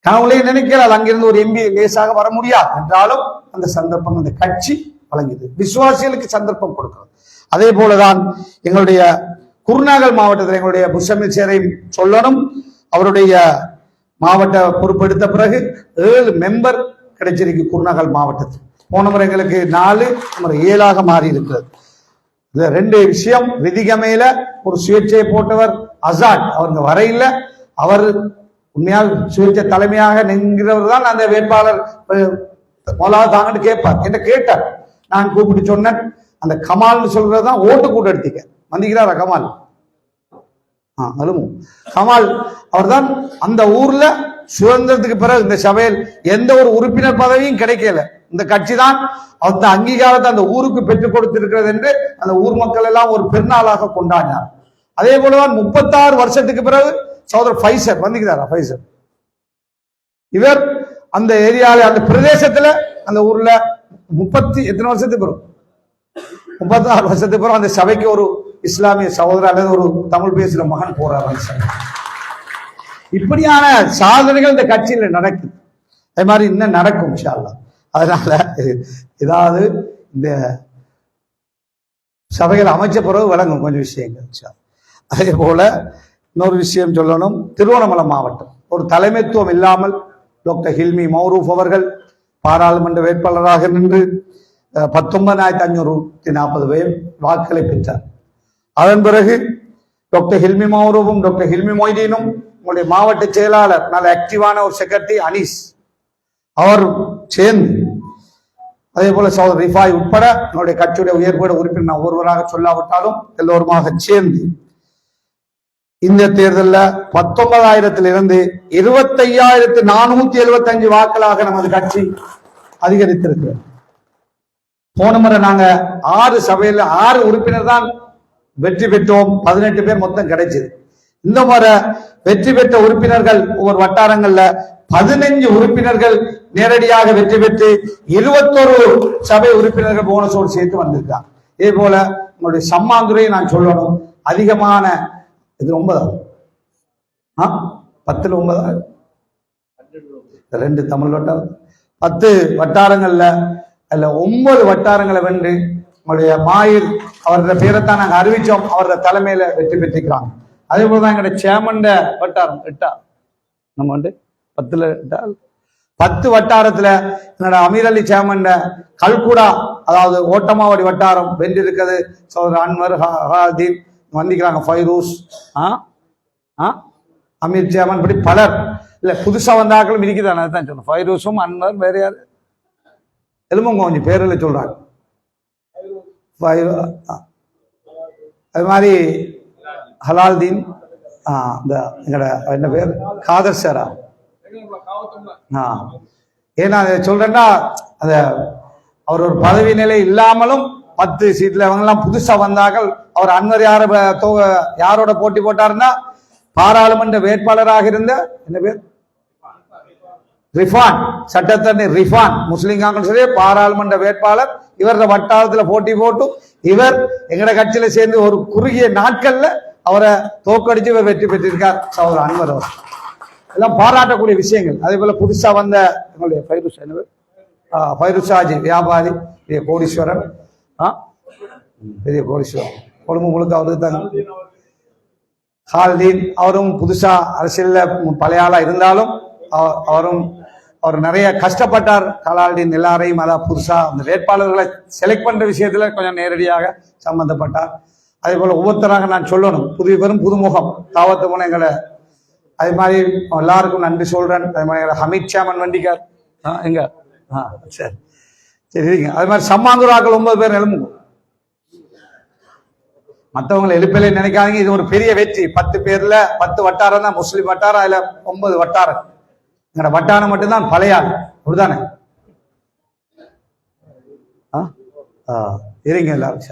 கனவுலே நினைக்கிறார் அங்கிருந்து ஒரு எம்பி லேசாக வர முடியாது என்றாலும் அந்த சந்தர்ப்பம் அந்த கட்சி வழங்கியது. விசுவாசிகளுக்கு சந்தர்ப்பம் கொடுக்கிறது. அதே போலதான் எங்களுடைய குருநாகல் மாவட்டத்தில் எங்களுடைய முசமில் சேரையும் சொல்லணும். அவருடைய மாவட்ட பொறுப்பெடுத்த பிறகு 7 மெம்பர் கிடைச்சிருக்கு குருநாகல் மாவட்டத்தில். போன முறை எங்களுக்கு 4, 7 மாறி இருக்கிறது. இந்த 2 விஷயம். விதிகமையில ஒரு சுயேட்சையை போட்டவர் அசாட், அவங்க வரையில அவர் உண்மையால் சுயேட்சை தலைமையாக நிற்கிறவர் தான் அந்த வேட்பாளர் முதலாவது தாங்கன்னு கேட்பார் என்று கேட்டார். நான் கூப்பிட்டு சொன்னேன், அந்த கமால்னு சொல்றதுதான் ஓட்டு கூட்ட எடுத்திக்க வந்திக்கிறாரா கமால்? கமால் அவர்தான் அந்த ஊர்ல சுதந்திரத்துக்கு பிறகு இந்த சபையில் எந்த ஒரு உறுப்பினர் பதவியும் கிடைக்கல. இந்த கட்சி தான் அந்த அங்கீகாரத்தை அந்த ஊருக்கு பெற்றுக் கொடுத்திருக்கிறது என்று அந்த ஊர் மக்கள் எல்லாம் ஒரு பெருநாளாக கொண்டாடினார். அதே போலதான் 36 வருஷத்துக்கு பிறகு சகோதரர் ஃபைசர் வந்திக்கிறாரா? ஃபைசர் இவர் அந்த ஏரியால அந்த பிரதேசத்துல அந்த ஊர்ல 30 வருஷத்துக்கு பிறகு 36 வருஷத்துக்கு பிறகு அந்த சபைக்கு ஒரு இஸ்லாமிய சகோதரர் அல்லது ஒரு தமிழ் பேசுற மகன் போறார். இப்படியான சாதனைகள் இந்த கட்சியில் நடக்குது. அதே மாதிரி இன்னும் நடக்கும் இன்ஷா அல்லாஹ். அதனால ஏதாவது இந்த சபைகள் அமைச்ச பிறகு வழங்கும் கொஞ்சம் விஷயங்கள். அதே போல இன்னொரு விஷயம் சொல்லணும். திருவண்ணாமலை மாவட்டம் ஒரு தலைமைத்துவம் இல்லாமல் டாக்டர் ஹில்மி மௌரூப் அவர்கள் பாராளுமன்ற வேட்பாளராக நின்று 19,540 வாக்குகளை பெற்றார். அதன் பிறகு டாக்டர் ஹில்மி மௌரூபும் டாக்டர் ஹில்மி மொய்தீனும் உங்களுடைய மாவட்ட செயலாளர் நல்ல ஆக்டிவான ஒரு செக்ரட்டரி அனீஸ் அவர் சேர்ந்து, அதே போல சகோதரர் ரிஃபாய் உட்பட என்னுடைய கட்சியுடைய உயர்பட உறுப்பினர் ஒருவராக சொல்லாவிட்டாலும் எல்லோருமாக சேர்ந்து இந்த தேர்தலில் 19,000 25,475 வாக்களாக நமது கட்சி அதிகரித்திருக்கிறது. போன முறை நாங்க 6 சபையில் 6 உறுப்பினர் தான் வெற்றி பெற்றோம். 18 பேர் மொத்தம் கிடைச்சது. இந்த முறை வெற்றி பெற்ற உறுப்பினர்கள் ஒவ்வொரு வட்டாரங்கள்ல 15 உறுப்பினர்கள் நேரடியாக வெற்றி பெற்று 21 சபை உறுப்பினர்கள் போனஸோடு சேர்த்து வந்திருக்காங்க. இதே போல உங்களுடைய சம்மாந்துறையை நான் சொல்லணும். அதிகமான இது 9 10ல் 9 2 தமிழ் வட்டாரம் 10 வட்டாரங்கள்ல அல்ல 9 வட்டாரங்களை வென்று உங்களுடைய மாயிர் அவரோட பேரைத்தான் நாங்கள் அறிவிச்சோம். அவரோட தலைமையில வெற்றி பெற்றிருக்கிறாங்க. அதே போலதான் எங்களுடைய சேமண்ட வட்டாரம் 8 நம்ம 10 வட்டாரத்துல என்னோட அமீர் அலி சேமண்ட கல்குடா அதாவது ஓட்டமாவடி வட்டாரம் வென்றிருக்கிறது. சகோதரர் அன்வர் ஹாதீன் வந்திக்கிறாங்க. ஃபைரூஸ் அமீர் சேமன் இப்படி பலர் இல்ல புதுசா வந்தாக்களும் இருக்குதான். அதுதான் சொன்னேன். ஃபைரூஸும் அன்வர் வேற யாரு எலும்புங்க கொஞ்சம் பேர்ல சொல்றாங்க. அது மாதிரி ஹலால்தீன் இந்த எங்கட என்ன பேர் காதர் சாரா. ஏன்னா சொல்றேன்னா அந்த அவர் ஒரு பதவி நிலை இல்லாமலும் 10 சீட்ல அவங்க எல்லாம் புதுசா வந்தார்கள். அவர் அன்வர் யாரோட போட்டி போட்டாருன்னா பாராளுமன்ற வேட்பாளராக இருந்த என்ன பேர் ரிஃபான், சட்டத்தரணி ரிஃபான், முஸ்லிம் காங்கிரஸ் பாராளுமன்ற வேட்பாளர். இவர வட்டாரத்துல போட்டி போட்டு இவர் எங்கட கட்சியில சேர்ந்து ஒரு குறுகிய நாட்கள்ல அவரை தோக்கடிச்சு இவர் வெற்றி பெற்றிருக்கார். சகோதரர் அன்வர் அவர் எல்லாம் பாராட்டக்கூடிய விஷயங்கள். அதே போல புதுசா வந்த எங்களுடைய ஃபைருஷாஜி வியாபாரி, பெரிய கோடீஸ்வரன், பெரிய கோடீஸ்வரன் கொழும்பு முழுக்க அவருக்கு தான். ஹால்தீன் அவரும் புதுசா அரசியல்ல பழைய ஆளா இருந்தாலும் அவர் நிறைய கஷ்டப்பட்டார். கலால்தீன் எல்லாரையும் அதான் புதுசா அந்த வேட்பாளர்களை செலக்ட் பண்ற விஷயத்துல கொஞ்சம் நேரடியாக சம்பந்தப்பட்டார். அதே போல ஒவ்வொருத்தராக நான் சொல்லணும். பெரும் புதுமுகம் தாவத்து போன எங்களை அதே மாதிரி எல்லாருக்கும் நன்றி சொல்றேன். அதே மாதிரி ஹமீத் சேமன் வண்டிக்கார் எங்க சரி சரிங்க. அதே மாதிரி சம்மாந்துராக்கள் 9 பேர் எழும்புங்க. மற்றவங்களை எழுப்பலை நினைக்காதீங்க. இது ஒரு பெரிய வெற்றி. 10 பேர்ல 10 வட்டாரம் தான் முஸ்லிம் வட்டாரம், அதுல 9 வட்டாரம் எங்களோட வட்டாரம் மட்டும்தான் பழைய ஆள். அப்படிதானே? இருங்க எல்லாரும்.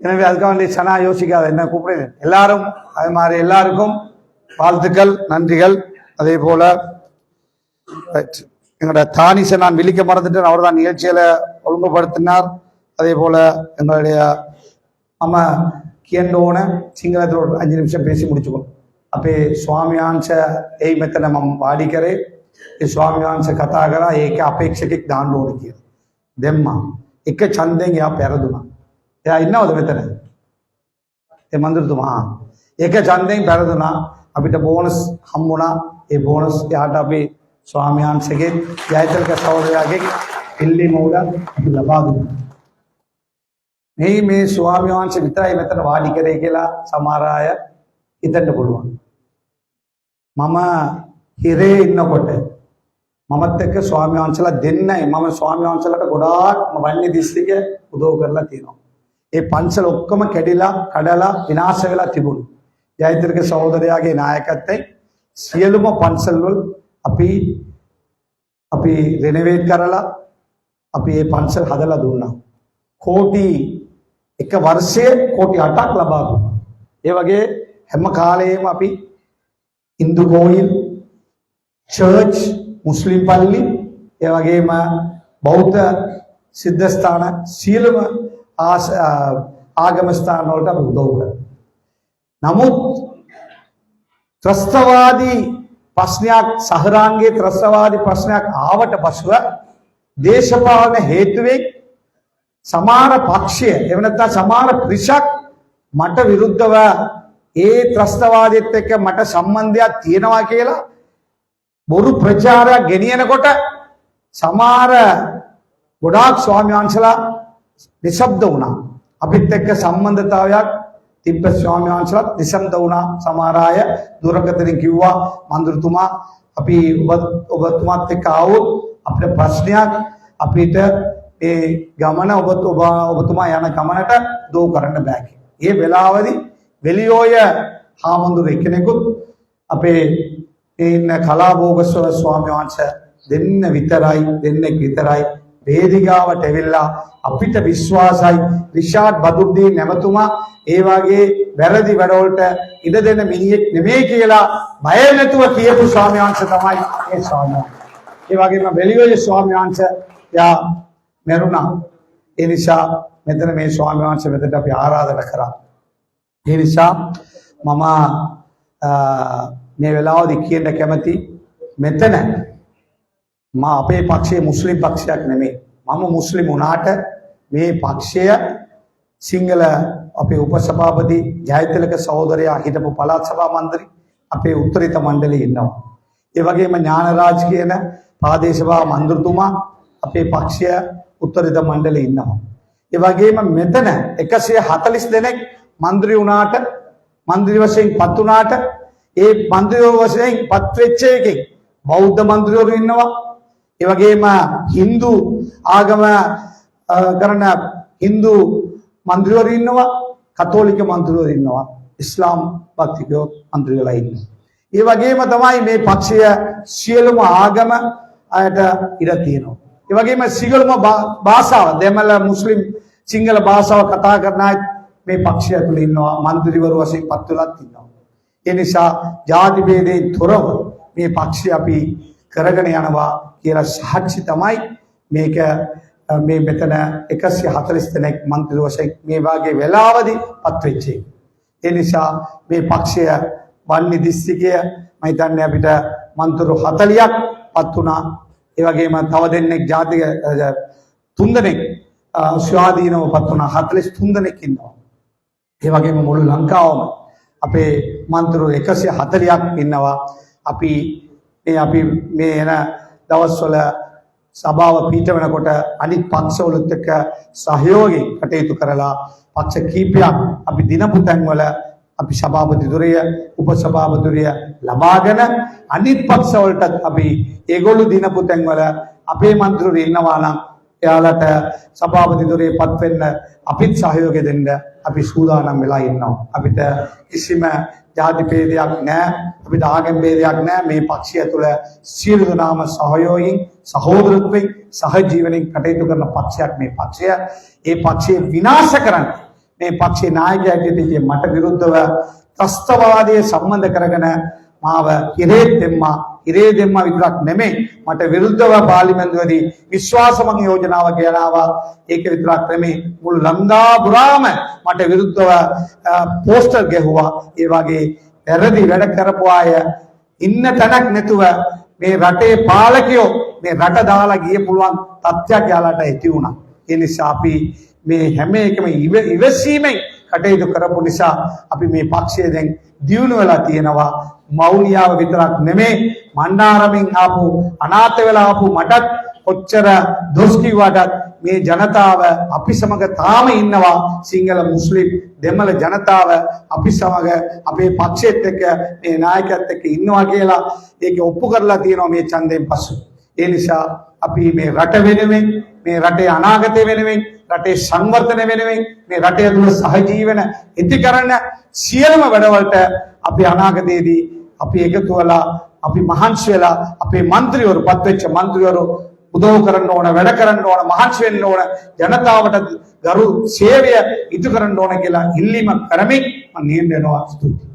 எனவே அதுக்காக வேண்டி சனா யோசிக்காத, என்ன கூப்பிடுங்க எல்லாரும். அது மாதிரி எல்லாருக்கும் வாழ்த்துக்கள், நன்றிகள். அதே போல எங்களோட தானிசை நான் விழிக்க மறந்துட்டேன், அவர் தான் நிகழ்ச்சியில ஒழுங்குபடுத்தினார். அதே போல எங்களுடைய நம்ம කියන්න සිංහලට 5 நிமிஷம் பேசி முடிச்சுக்கணும். අපේ ස්වාමී වහන්සේ ඒ මෙතන මම වාඩි කරේ. ඒ ස්වාමී වහන්සේ කතා කරා ඒක අපේක්ෂකෙක් දාන්න ඕනේ කියලා. දැම්මා. එක ඡන්දයෙන් එයා පෙරදුනා. එයා ඉන්නවද මෙතන? ඒ මන්දිරතුමා. එක ඡන්දයෙන් පෙරදුනා. අපිට බෝනස් හම්බුණා. ඒ බෝනස් එයාට අපි ස්වාමී වහන්සේගේ ජයතිලක සහෝදරයාගේ ඉල්ලීම උඩ අපි ලබා දුන්නා. මේ ස්වාමී වහන්සේ විතරයි මෙතන වාඩි කරේ කියලා සමහර අය හිතන්න පුළුවන්. මම හිරේ ඉන්නකොට මමත් එක්ක ස්වාමී වහන්සේලා දෙන්නයි මම ස්වාමී වහන්සේලාට ගොඩාක් වන්නේ දිස්ත්‍රික්කයේ උදව් කරලා තියෙනවා. ඒ පන්සල ඔක්කොම කැඩිලා කඩලා විනාශ වෙලා තිබුණා. ජයතිලක සහෝදරයාගේ නායකත්වයෙන් සියලුම පන්සල් වල අපි රෙනොවේට් කරලා අපි මේ පන්සල් හදලා දුන්නා. කෝටි එක වර්ෂයේ කෝටි 8ක් ලබා දුන්නා. ඒ වගේ හැම කාලෙම අපි හින්දු ගෝයිල් චර්ච්, මුස්ලිම් පල්ලි, ඒ වගේම බෞද්ධ සිද්ධාස්ථාන සියලුම ආගම ස්ථාන වලට අපි උදව් කරා. නමුත් ත්‍රස්තවාදී ප්‍රශ්නයක්, සහරාන්ගේ ත්‍රස්තවාදී ප්‍රශ්නයක් ආවට පසුව දේශපාලන හේතුවෙන් සමහර පක්ෂය එහෙම නැත්නම් සමහර පිරිසක් මට විරුද්ධව ඒ ත්‍රස්තවාදයට එක්ක මට සම්බන්ධයක් තියෙනවා කියලා බොරු ප්‍රචාරයක් ගෙනියනකොට සමහර ගොඩාක් ස්වාමීන් වහන්සේලා නිශ්ශබ්ද වුණා. අපිත් එක්ක සම්බන්ධතාවයක් තිබ්බ ස්වාමීන් වහන්සේලා නිශ්ශබ්ද වුණා. සමහර අය දුරකථනයෙන් කිව්වා මන්දිරතුමා අපි ඔබතුමාත් එක්ක ආවොත් අපේ ප්‍රශ්නයක් අපිට ඒ ගමන ඔබතුමා යන ගමනට දෝ කරන්න බෑ කියලා. ඒ වෙලාවදී වෙලියෝය හාමුදුරු එක්කෙනෙකුත් අපේ ඉන්න කලාභෝගස්වර ස්වාමීන් වහන්සේ දෙන්නෙක් විතරයි වේදිකාවට ඇවිල්ලා අපිට විශ්වාසයි රිෂාඩ් බදුර්දීන් නැමතුමා ඒ වගේ වැරදි වැඩවලට ඉඩ දෙන මිනිහෙක් නෙමෙයි කියලා බය නැතුව කියපු ස්වාමීන් වහන්සේ තමයි ඒ ස්වාමීන් වහන්සේ. ඒ වගේම වෙලියෝය ස්වාමීන් වහන්සේ යා මෙරුණා. ඒ නිසා මෙතන මේ ස්වාමීන් වහන්සේ වෙතට අපි ආරාධනා කරා. ඒ නිසා මම මේ වෙලාවදී කියන්න කැමති මෙතන අපේ පක්ෂයේ මුස්ලිම් පක්ෂයක් නෙමෙයි. මම මුස්ලිම් වුණාට මේ පක්ෂය සිංහල අපේ උපසභාපති ජයතිලක සහෝදරයා හිටපු පළාත් සභා මන්ත්‍රී අපේ උත්තරීත මණ්ඩලයේ ඉන්නවා. ඒ වගේම ඥානරාජ් කියන ප්‍රාදේශ සභා මන්ත්‍රීතුමා අපේ පක්ෂය උත්තරීත මණ්ඩලයේ ඉන්නවා. ඒ වගේම මෙතන 140 දෙනෙක් මන්ත්‍රී වුණාට මන්ත්‍රී වශයෙන් පත් වුණාට ඒ මන්ත්‍රී වශයෙන් පත් වෙච්ච එකෙක් බෞද්ධ මන්ත්‍රීවරු ඉන්නවා. ඒ වගේම Hindu ආගම කරන Hindu මන්ත්‍රීවරු ඉන්නවා, කතෝලික මන්ත්‍රීවරු ඉන්නවා, ඉස්ලාම් භක්තිකයෝ මන්ත්‍රීවරුලා ඉන්නවා. ඒ වගේම තමයි මේ පක්ෂය සියලුම ආගම අයට ඉඩ තියෙනවා. ඒ වගේම සිංහලම භාෂාව දෙමළ මුස්ලිම් සිංහල භාෂාව කතා කරන අය මේ පක්ෂය තුළ ඉන්නවා, මන්ත්‍රීවරු වශයෙන් පත් වෙලත් ඉන්නවා. ඒ නිසා ජාති ભેදයෙන් තොරව මේ පක්ෂය අපි කරගෙන යනවා කියලා සාක්ෂි තමයි මේක මේ මෙතන 140 දෙනෙක් මන්ත්‍රී වශයෙන් මේ වාගේ වෙලාවදී පත් වෙච්ච එක. ඒ නිසා මේ පක්ෂය වන්නේ දිස්ත්‍රික්කය මම හිතන්නේ අපිට මන්ත්‍රී 40ක් පත් වුණා. ඒ වගේම තව දෙනෙක් ජාතික 3 දෙනෙක් ස්වාධීනව පත් වුණා. 43 දෙනෙක් ඉන්නවා. ඒ වගේම මුළු ලංකාවම අපේ මන්ත්‍රී 140ක් ඉන්නවා. අපි මේ එන දවස්වල සභාව පීඨ වෙනකොට අනිත් පක්ෂවලුත් එක්ක සහයෝගයෙන් කටයුතු කරලා පක්ෂ කීපයක් අපි දිනපු තැන්වල අපි සභාපතිතුරිය උපසභාපතිතුරිය ලබාගෙන අනිත් පක්ෂවලටත් අපි ඒගොල්ලෝ දිනපු තැන්වල අපේ මන්ත්‍රීවරු ඉන්නවා නම් එයාලට සභාපතිතුරේ පත් වෙන්න අපිත් සහයෝගය දෙන්න අපි සූදානම් වෙලා ඉන්නවා. අපිට කිසිම ජාති ભેදයක් නැහැ, අපිට ආගම් ભેදයක් නැහැ. මේ පක්ෂය තුළ සියලු දෙනාම සහයෝගයෙන් සහෝදරත්වයෙන් සහජීවනයෙන් කටයුතු කරන පක්ෂයක් මේ පක්ෂය. ඒ පක්ෂය විනාශ කරන්න මේ පක්ෂේ නායකයෙකුට මට විරුද්ධව ත්‍රස්තවාදයේ සම්බන්ධ කරගෙන මාව ඉරේ දෙම්මා විතරක් නෙමෙයි මට විරුද්ධව පාර්ලිමේන්තුවේදී විශ්වාසමත යෝජනාව ගෙනාවා. ඒක විතරක් නෙමෙයි මුළු ලංකා පුරාම මට විරුද්ධව පෝස්ටර් ගැහුවා. ඒ වගේ වැරදි වැඩ කරපු අය ඉන්න තැනක් නැතුව මේ රටේ පාලකයෝ මේ රට දාලා ගිය පුළුවන් තත්ත්වයක් යාලට ඇති වුණා. ඒ නිසා අපි මේ හැම එකම ඉවසීමෙන් කටයුතු කරපු නිසා අපි මේ පක්ෂය දැන් දියුණු වෙලා තියෙනවා. මෞලියාව විතරක් නෙමෙයි මණ්ඩාරමින් ආපු අනාථ වෙලා ආපු මටත් ඔච්චර දොස් කිව්වට මේ ජනතාව අපි සමග තාම ඉන්නවා. සිංහල මුස්ලිම් දෙමළ ජනතාව අපි සමග අපේ පක්ෂයත් එක්ක මේ නායකයත් එක්ක ඉන්නවා කියලා ඒක ඔප්පු කරලා තියෙනවා මේ ඡන්දයෙන් පසු. ඒ නිසා අපි මේ රට වෙනුවෙන් මේ රටේ අනාගතය වෙනුවෙන් රටේ සංවර්ධන වෙනුවෙන් මේ රටේ තුල සහජීවන ඉති කරන සියලුම වැඩවලට අපි අනාගතයේදී අපි එකතු වෙලා අපි මහන්සි වෙලා අපේ മന്ത്രിවරු පත්වෙච්ච മന്ത്രിවරු උදව් කරන්න ඕන, වැඩ කරන්න ඕන, මහන්සි වෙන්න ඕන, ජනතාවට ගරු සේවය ඉටු කරන්න ඕන කියලා ඉල්ලීම කරමින් මම නියම වෙනවා. ස්තුතියි.